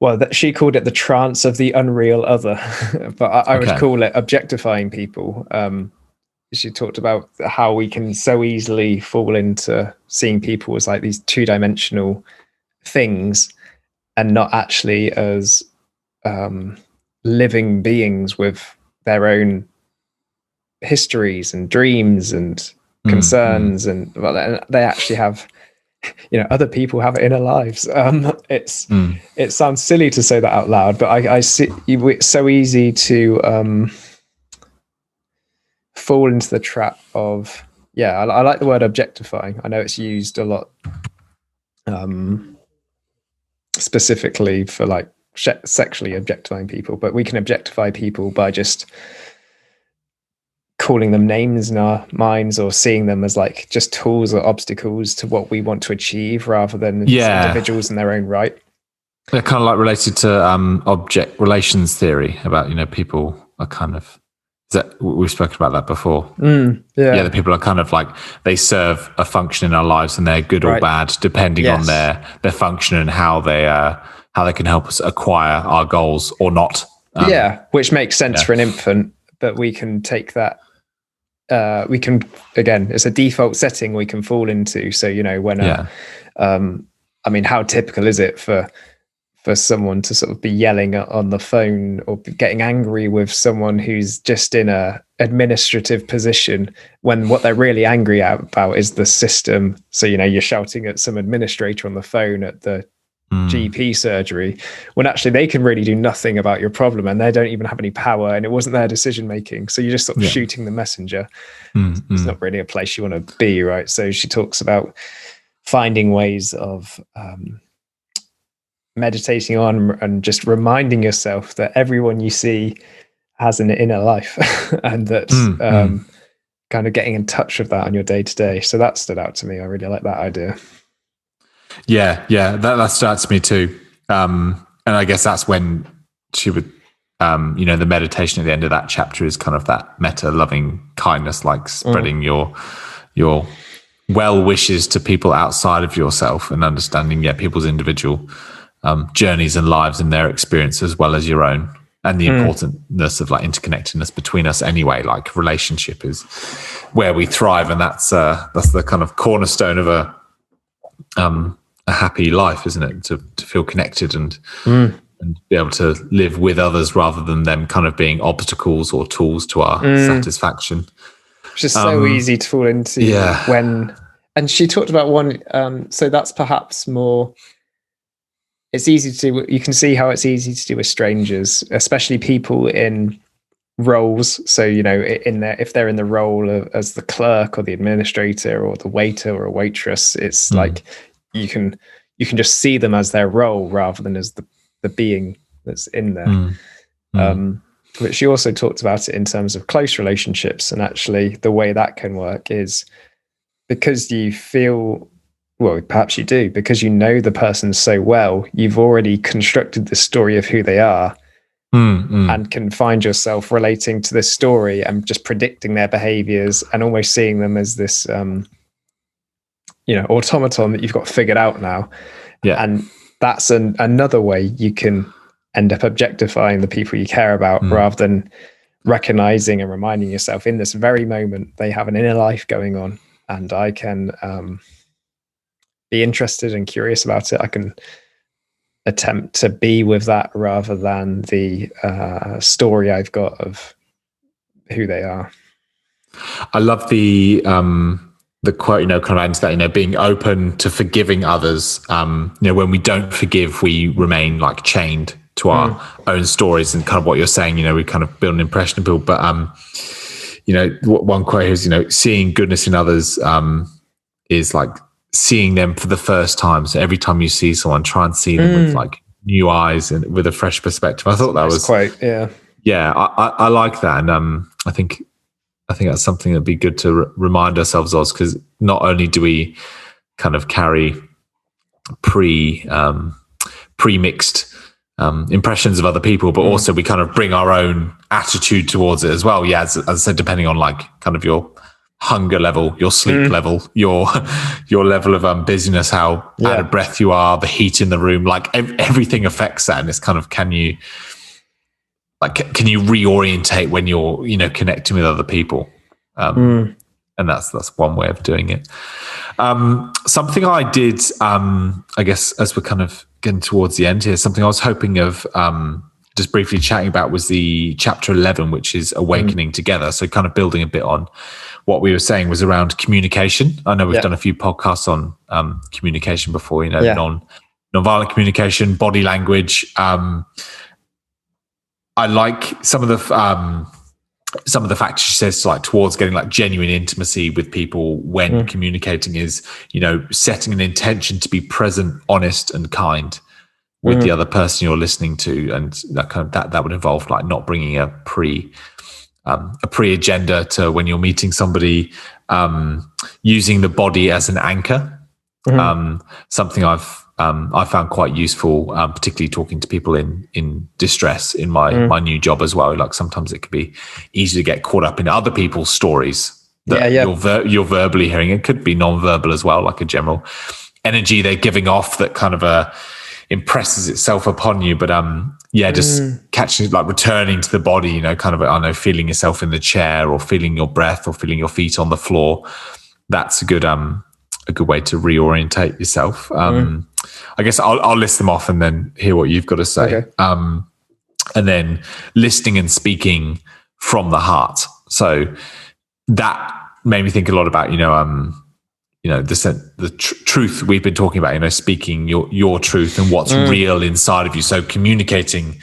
that she called it the trance of the unreal other, but I would call it objectifying people. She talked about how we can so easily fall into seeing people as like these 2-dimensional things and not actually as living beings with their own histories and dreams and concerns, and they actually have, other people have inner lives. It sounds silly to say that out loud, but I see it's so easy to fall into the trap of I like the word objectifying. I know it's used a lot specifically for like sexually objectifying people, but we can objectify people by just calling them names in our minds or seeing them as like just tools or obstacles to what we want to achieve, rather than individuals in their own right. They're kind of like related to object relations theory about, people are kind of, we've spoken about that before. The people are kind of like, they serve a function in our lives and they're good or bad depending on their function and how how they can help us acquire our goals or not. Which makes sense for an infant, but we can take that. We can, again, it's a default setting we can fall into. So, when, I mean, how typical is it for someone to sort of be yelling on the phone or getting angry with someone who's just in a administrative position when what they're really angry about is the system. So, you're shouting at some administrator on the phone at the GP surgery when actually they can really do nothing about your problem and they don't even have any power and it wasn't their decision making. So you're just sort of shooting the messenger. It's not really a place you want to be, right? So she talks about finding ways of meditating on and just reminding yourself that everyone you see has an inner life and that kind of getting in touch with that on your day to day. So that stood out to me. I really like that idea. Yeah, that stood out to me too. And I guess that's when she would, the meditation at the end of that chapter is kind of that meta loving kindness, like spreading your well wishes to people outside of yourself and understanding people's individual journeys and lives and their experience as well as your own, and the importance of like interconnectedness between us anyway. Like relationship is where we thrive, and that's the kind of cornerstone of a happy life, isn't it? To feel connected and be able to live with others rather than them kind of being obstacles or tools to our satisfaction. Which is so easy to fall into and she talked about one, so that's perhaps more, it's easy to do, you can see how it's easy to do with strangers, especially people in roles. So, if they're in the role as the clerk or the administrator or the waiter or a waitress, it's like you can just see them as their role rather than as the being that's in there. But she also talked about it in terms of close relationships, and actually the way that can work is because you feel, well, perhaps you do, because you know the person so well, you've already constructed the story of who they are and can find yourself relating to this story and just predicting their behaviors and almost seeing them as this, automaton that you've got figured out now. Yeah. And that's another way you can end up objectifying the people you care about rather than recognizing and reminding yourself in this very moment, they have an inner life going on and I can be interested and curious about it. I can attempt to be with that rather than the story I've got of who they are. I love the quote, kind of ends that, being open to forgiving others. When we don't forgive, we remain like chained to our own stories, and kind of what you're saying, we kind of build an impression of people. But, one quote is, seeing goodness in others is like seeing them for the first time. So every time you see someone, try and see them with like new eyes and with a fresh perspective. I thought that was quite, I like that. And I think that's something that'd be good to remind ourselves of, because not only do we kind of carry pre-mixed impressions of other people, but also we kind of bring our own attitude towards it as well. Yeah, as I said, depending on like kind of your hunger level, your sleep level, your level of busyness, how out of breath you are, the heat in the room, like everything affects that. And it's kind of, can you reorientate when you're connecting with other people? And that's one way of doing it. Something I did, I guess, as we're kind of getting towards the end here, something I was hoping of just briefly chatting about was the chapter 11, which is Awakening Together. So kind of building a bit on what we were saying was around communication. I know we've done a few podcasts on communication before, non-violent communication, body language. I like some of the factors she says, like towards getting like genuine intimacy with people when communicating is, setting an intention to be present, honest, and kind with the other person you're listening to, and that kind of that would involve like not bringing a pre-agenda to when you're meeting somebody, using the body as an anchor. Something I found quite useful, particularly talking to people in distress in my new job as well. Like sometimes it could be easy to get caught up in other people's stories that you're verbally hearing. It could be non-verbal as well, like a general energy they're giving off that kind of impresses itself upon you. But just catching, like returning to the body, you know, kind of, I don't know, feeling yourself in the chair or feeling your breath or feeling your feet on the floor. That's a good way to reorientate yourself. I guess I'll list them off and then hear what you've got to say. Okay. And then listening and speaking from the heart. So that made me think a lot about, the truth we've been talking about, you know, speaking your truth and what's real inside of you. So communicating,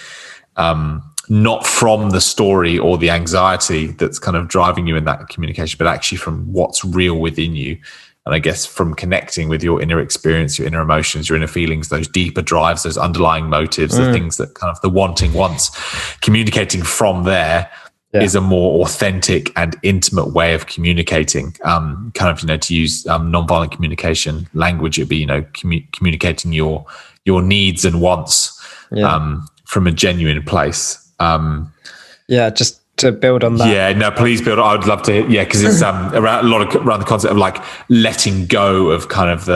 not from the story or the anxiety that's kind of driving you in that communication, but actually from what's real within you. And I guess from connecting with your inner experience, your inner emotions, your inner feelings, those deeper drives, those underlying motives, the things that kind of the wanting wants, communicating from there is a more authentic and intimate way of communicating. Kind of, you know, to use nonviolent communication language, it'd be, you know, communicating your needs and wants from a genuine place. Just to build on that. Yeah, no, please build. I would love to. Yeah, because it's around the concept of like letting go of kind of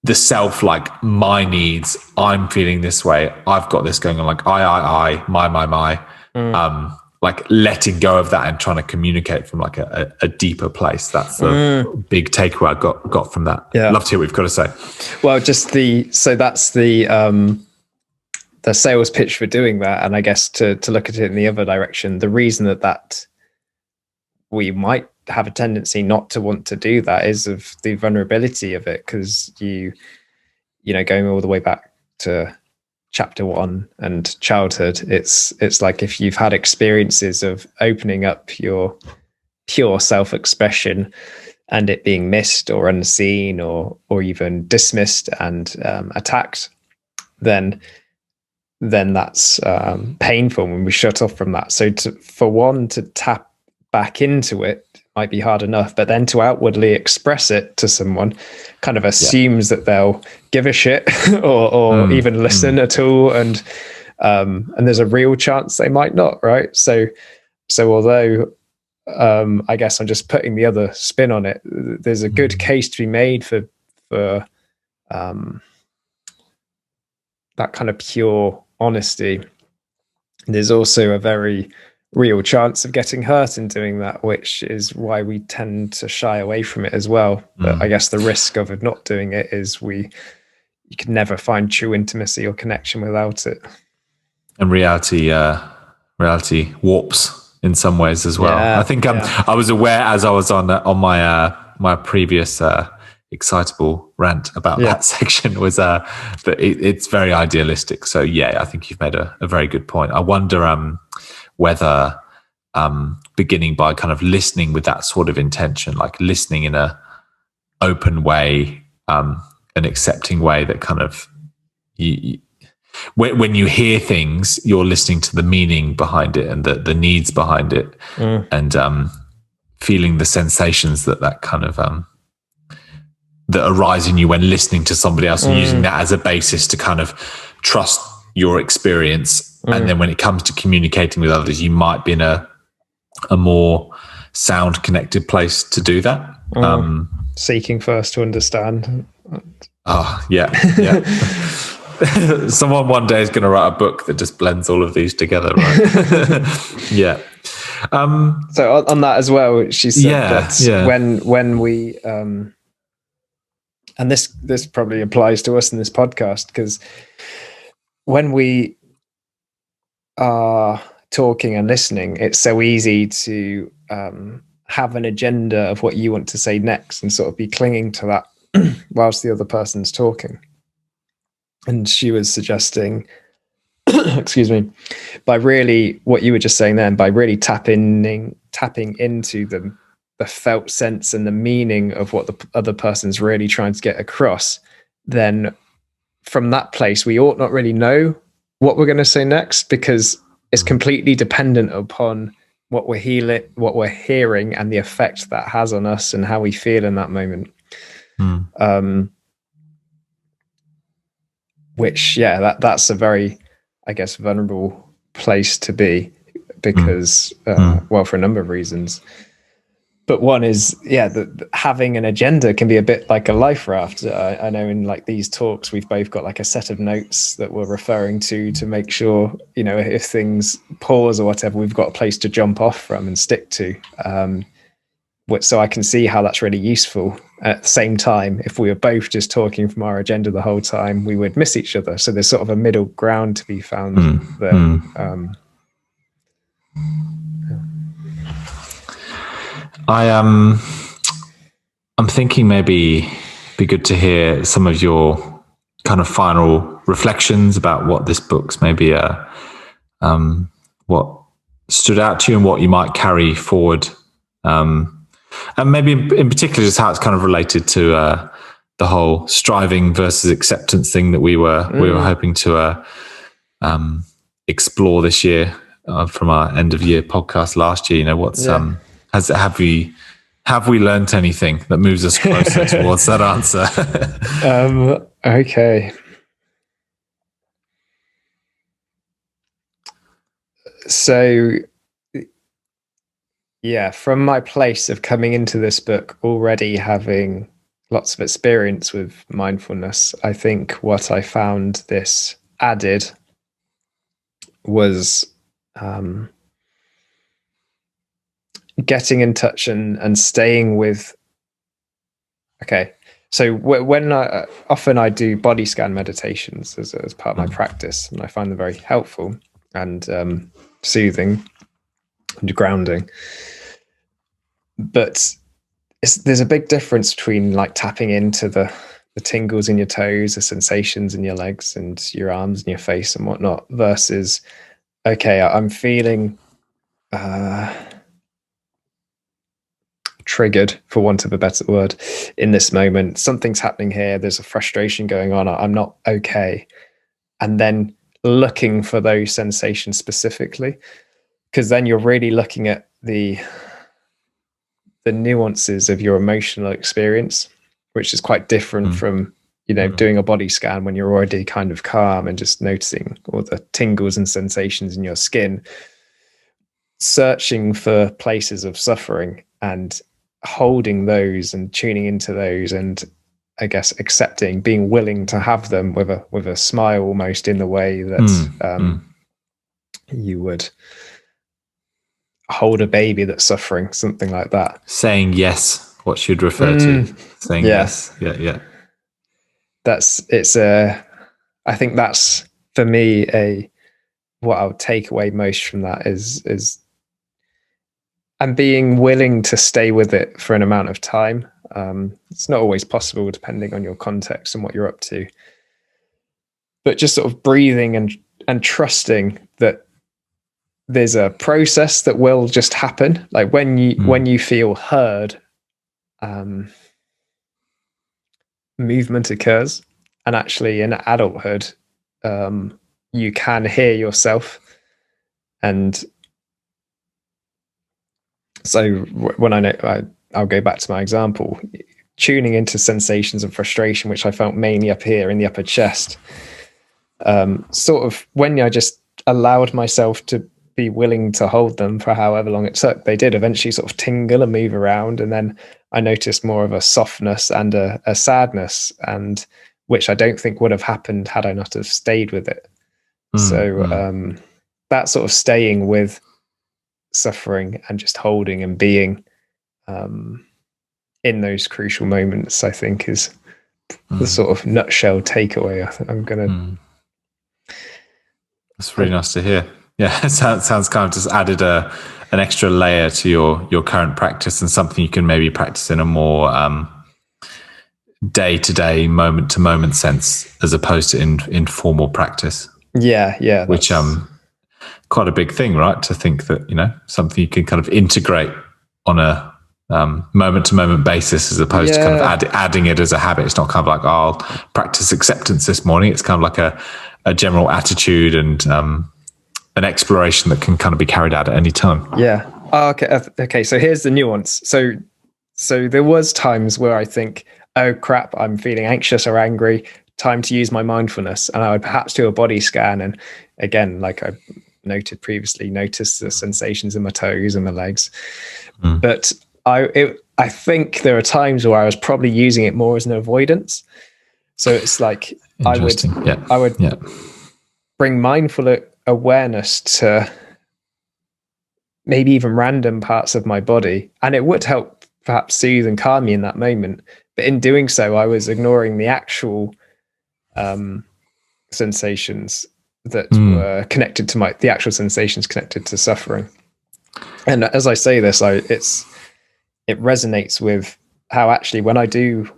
the self, like my needs. I'm feeling this way. I've got this going on. Like I, my. Like letting go of that and trying to communicate from like a deeper place. That's the big takeaway I got from that. Yeah, love to hear what you've got to say. Well, that's the sales pitch for doing that. And I guess to look at it in the other direction, the reason that we might have a tendency not to want to do that is of the vulnerability of it. Because you know, going all the way back to chapter 1 and childhood, it's like if you've had experiences of opening up your pure self-expression and it being missed or unseen or even dismissed and attacked, then that's painful when we shut off from that. So for one to tap back into it might be hard enough, but then to outwardly express it to someone kind of assumes that they'll give a shit or even listen at all, and there's a real chance they might not, right? So although I guess I'm just putting the other spin on it, there's a good case to be made for that kind of pure honesty. There's also a very real chance of getting hurt in doing that, which is why we tend to shy away from it as well. But I guess the risk of not doing it is you can never find true intimacy or connection without it. And reality warps in some ways as well. I think I was aware as I was on my previous excitable rant about that section was that it's very idealistic. So I think you've made a very good point. I wonder whether beginning by kind of listening with that sort of intention, like listening in a open way, an accepting way, that kind of when you hear things, you're listening to the meaning behind it and the needs behind it, and feeling the sensations that kind of that arise in you when listening to somebody else, and using that as a basis to kind of trust your experience. And then when it comes to communicating with others, you might be in a more sound connected place to do that. Seeking first to understand. Someone one day is going to write a book that just blends all of these together, right? So on that as well, she said that when we and this probably applies to us in this podcast, because when we are talking and listening, it's so easy to have an agenda of what you want to say next and sort of be clinging to that whilst the other person's talking. And she was suggesting, excuse me, by really what you were just saying then, by really tapping into the felt sense and the meaning of what the other person's really trying to get across, then from that place we ought not really know what we're going to say next, because it's completely dependent upon what we're hearing and the effect that has on us and how we feel in that moment. Which that's a very, I guess, vulnerable place to be, because well, for a number of reasons. but one is, having an agenda can be a bit like a life raft. I know in like these talks, we've both got like a set of notes that we're referring to make sure, if things pause or whatever, we've got a place to jump off from and stick to. So I can see how that's really useful. At the same time, if we were both just talking from our agenda the whole time, we would miss each other. So there's sort of a middle ground to be found there. I'm thinking maybe be good to hear some of your kind of final reflections about what this book's maybe what stood out to you and what you might carry forward, and maybe in particular just how it's kind of related to the whole striving versus acceptance thing that we were hoping to explore this year from our end of year podcast last year. What's have we learned anything that moves us closer towards that answer? Okay. So, from my place of coming into this book already having lots of experience with mindfulness, I think what I found this added was getting in touch and staying with. So when often I do body scan meditations as part of my practice, and I find them very helpful and soothing and grounding. But there's a big difference between like tapping into the tingles in your toes, the sensations in your legs and your arms and your face and whatnot, versus I'm feeling triggered, for want of a better word, in this moment. Something's happening here. There's a frustration going on. I'm not okay. And then looking for those sensations specifically, because then you're really looking at the nuances of your emotional experience, which is quite different from doing a body scan when you're already kind of calm and just noticing all the tingles and sensations in your skin. Searching for places of suffering and holding those and tuning into those, and I guess accepting, being willing to have them with a smile almost, in the way that you would hold a baby that's suffering, something like that. Saying yes, what should refer to saying yes. Yeah. I think that's for me what I would take away most from that is and being willing to stay with it for an amount of time. It's not always possible depending on your context and what you're up to, but just sort of breathing and trusting that there's a process that will just happen. Like when you feel heard, movement occurs, and actually in adulthood, you can hear yourself. And so when I'll go back to my example, tuning into sensations of frustration, which I felt mainly up here in the upper chest, sort of when I just allowed myself to be willing to hold them for however long it took, they did eventually sort of tingle and move around. And then I noticed more of a softness and a sadness, and which I don't think would have happened had I not have stayed with it. So that sort of staying with suffering and just holding and being in those crucial moments, I think, is the sort of nutshell takeaway. I think I'm gonna. That's really nice to hear. Yeah, it sounds kind of just added an extra layer to your current practice, and something you can maybe practice in a more day-to-day, moment-to-moment sense, as opposed to in formal practice. Yeah. Which quite a big thing, right? To think that something you can kind of integrate on a moment-to-moment basis, as opposed to kind of adding it as a habit. It's not kind of like, I'll practice acceptance this morning. It's kind of like a general attitude and an exploration that can kind of be carried out at any time. Yeah. Okay. So here's the nuance. So there was times where I think, oh crap, I'm feeling anxious or angry, time to use my mindfulness. And I would perhaps do a body scan. And again, like I noted previously, notice the sensations in my toes and my legs. But I think there are times where I was probably using it more as an avoidance. So it's like I would bring mindful awareness to maybe even random parts of my body, and it would help perhaps soothe and calm me in that moment. But in doing so, I was ignoring the actual sensations that were connected to the actual sensations connected to suffering. And as I say this, it resonates with how actually when I do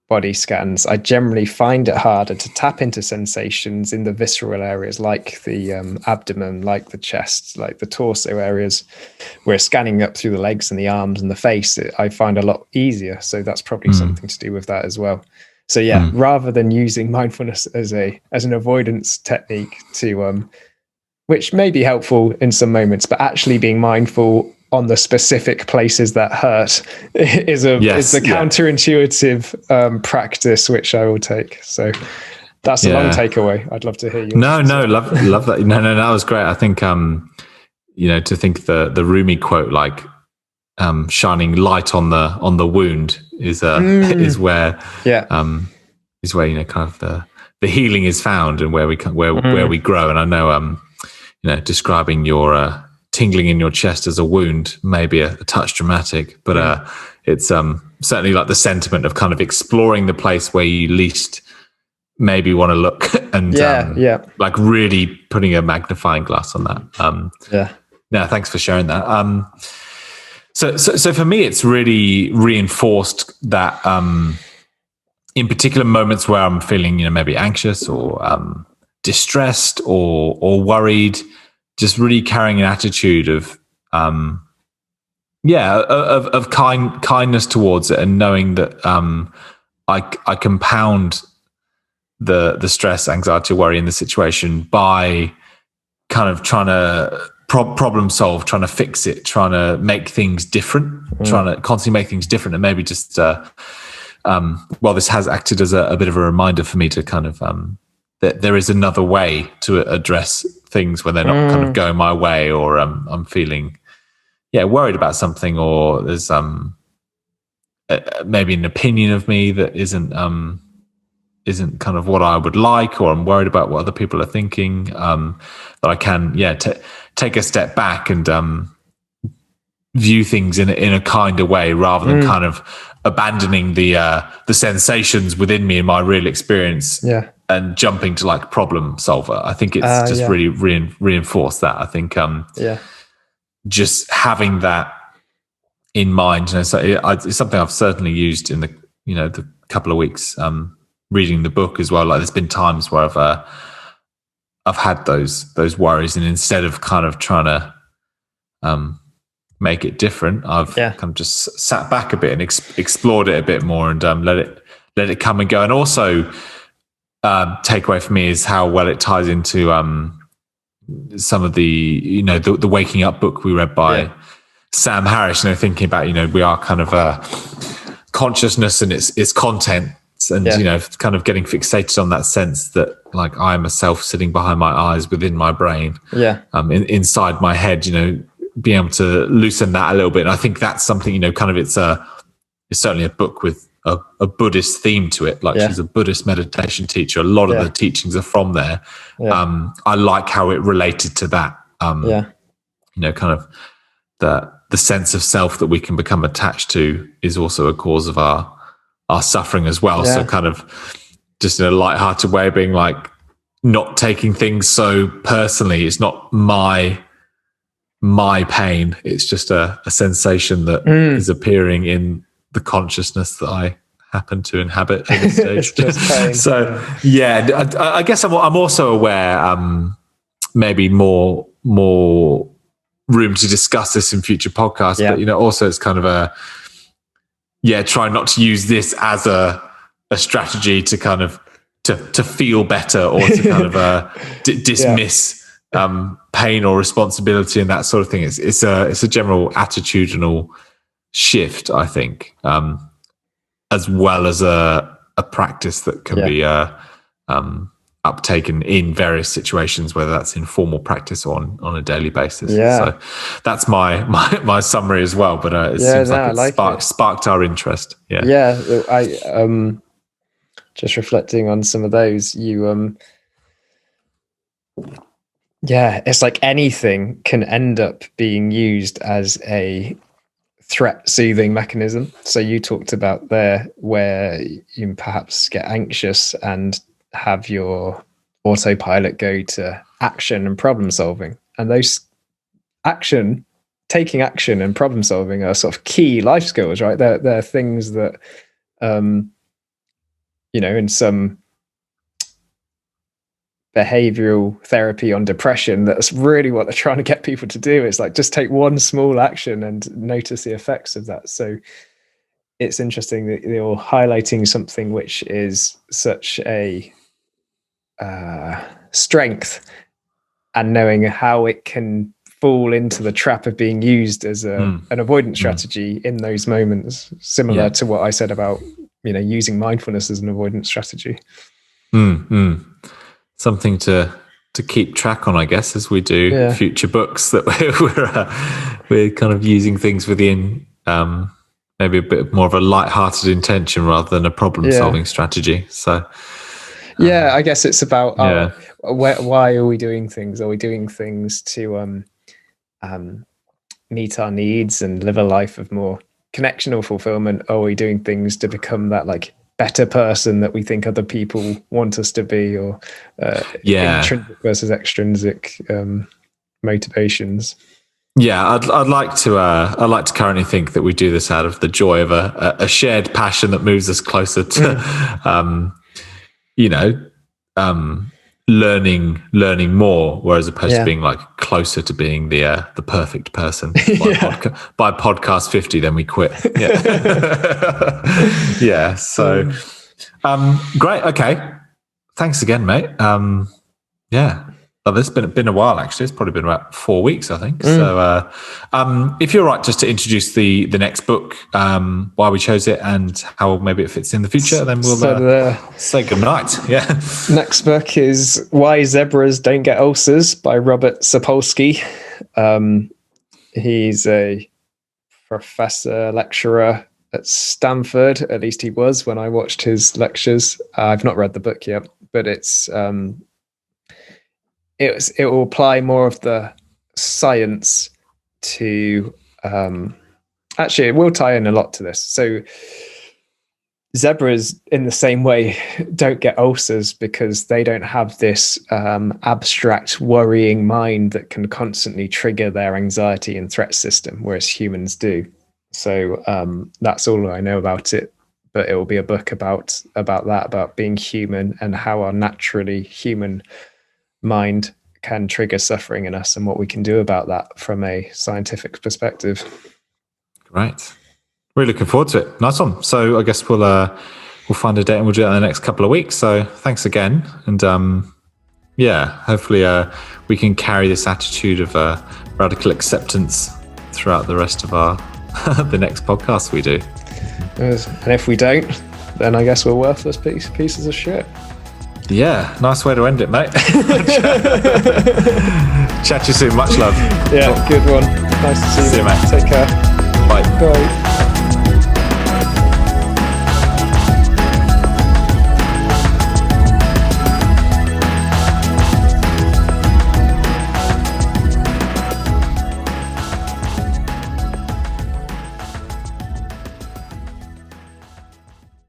body scans, I generally find it harder to tap into sensations in the visceral areas, like the abdomen, like the chest, like the torso areas. Where scanning up through the legs and the arms and the face, I find a lot easier. So that's probably something to do with that as well. So yeah, rather than using mindfulness as an avoidance technique which may be helpful in some moments, but actually being mindful on the specific places that hurt is the counterintuitive practice which I will take. So that's a long takeaway. I'd love to hear you. Love that. No, that was great. I think to think the Rumi quote, like shining light on the wound is where kind of the healing is found, and where we grow. And I know describing your tingling in your chest as a wound may be a touch dramatic, but it's certainly like the sentiment of kind of exploring the place where you least maybe want to look, and like really putting a magnifying glass on that. No, thanks for sharing that. So for me, it's really reinforced that in particular moments where I'm feeling maybe anxious or distressed or worried, just really carrying an attitude of kindness towards it, and knowing that I compound the stress, anxiety, worry in the situation by kind of trying to problem solve, trying to fix it, trying to make things different, trying to constantly make things different, and maybe just this has acted as a bit of a reminder for me to kind of that there is another way to address things when they're not kind of going my way, or I'm feeling worried about something, or there's maybe an opinion of me that isn't kind of what I would like, or I'm worried about what other people are thinking, that I can take a step back and view things in a kinder way, rather than kind of abandoning the sensations within me in my real experience and jumping to like problem solver. I think it's just really reinforced that. I think just having that in mind, so it's something I've certainly used in the couple of weeks reading the book as well. Like there's been times where I've had those worries, and instead of kind of trying to make it different, I've kind of just sat back a bit and explored it a bit more, and let it come and go. And also takeaway for me is how well it ties into some of the the Waking Up book we read by Sam Harris, thinking about we are kind of consciousness and its content, and kind of getting fixated on that sense that like I'm a self sitting behind my eyes within my brain, inside my head, being able to loosen that a little bit. And I think that's something, kind of it's certainly a book with a Buddhist theme to it. Like she's a Buddhist meditation teacher. A lot of the teachings are from there. I like how it related to that, kind of the sense of self that we can become attached to is also a cause of our suffering as well. So kind of just in a lighthearted way, being like not taking things so personally. It's not my pain. It's just a sensation that is appearing in the consciousness that I happen to inhabit at this stage. Pain, so I guess I'm also aware maybe more room to discuss this in future podcasts, but also it's kind of try not to use this as a strategy to kind of to feel better, or to kind of dismiss pain or responsibility and that sort of thing. It's a general attitudinal shift, I think, as well as a practice that can be uptaken in various situations, whether that's in formal practice or on a daily basis. So that's my summary as well. But it seems like it sparked our interest. I just reflecting on some of those. It's like anything can end up being used as a threat soothing mechanism. So you talked about there where you perhaps get anxious and have your autopilot go to action and problem solving, and those taking action and problem solving are sort of key life skills, right? They're things that in some behavioral therapy on depression, that's really what they're trying to get people to do. It's like, just take one small action and notice the effects of that. So it's interesting that you're highlighting something which is such a strength, and knowing how it can fall into the trap of being used as an avoidance strategy in those moments, similar to what I said about using mindfulness as an avoidance strategy. Something to keep track on, I guess, as we do future books, that we're kind of using things within maybe a bit more of a light-hearted intention rather than a problem-solving strategy. So I guess it's about why are we doing things? Are we doing things to meet our needs and live a life of more connection or fulfillment? Or are we doing things to become that like better person that we think other people want us to be, or intrinsic versus extrinsic motivations? I'd like to currently think that we do this out of the joy of a shared passion that moves us closer to learning more, whereas opposed to being like closer to being the perfect person. By podcast 50, then we quit. So great. Okay, thanks again, mate. It's been a while, actually. It's probably been about 4 weeks, I think. So if you're right, just to introduce the next book, why we chose it and how maybe it fits in the future, then we'll say goodnight. Next book is Why Zebras Don't Get Ulcers by Robert Sapolsky. He's a professor, lecturer at Stanford. At least he was when I watched his lectures. I've not read the book yet, but it will apply more of the science to actually it will tie in a lot to this. So zebras, in the same way, don't get ulcers because they don't have this abstract worrying mind that can constantly trigger their anxiety and threat system, whereas humans do. So that's all I know about it, but it will be a book about that, about being human and how our naturally human mind can trigger suffering in us and what we can do about that from a scientific perspective. Right. Really looking forward to it. Nice one. So I guess we'll find a date and we'll do that in the next couple of weeks. So thanks again. And hopefully we can carry this attitude of radical acceptance throughout the rest of our the next podcast we do. And if we don't, then I guess we're worthless pieces of shit. Yeah, nice way to end it, mate. Chat to you soon. Much love. Yeah, good one. Nice to see you. See you, mate. Take care. Bye. Bye.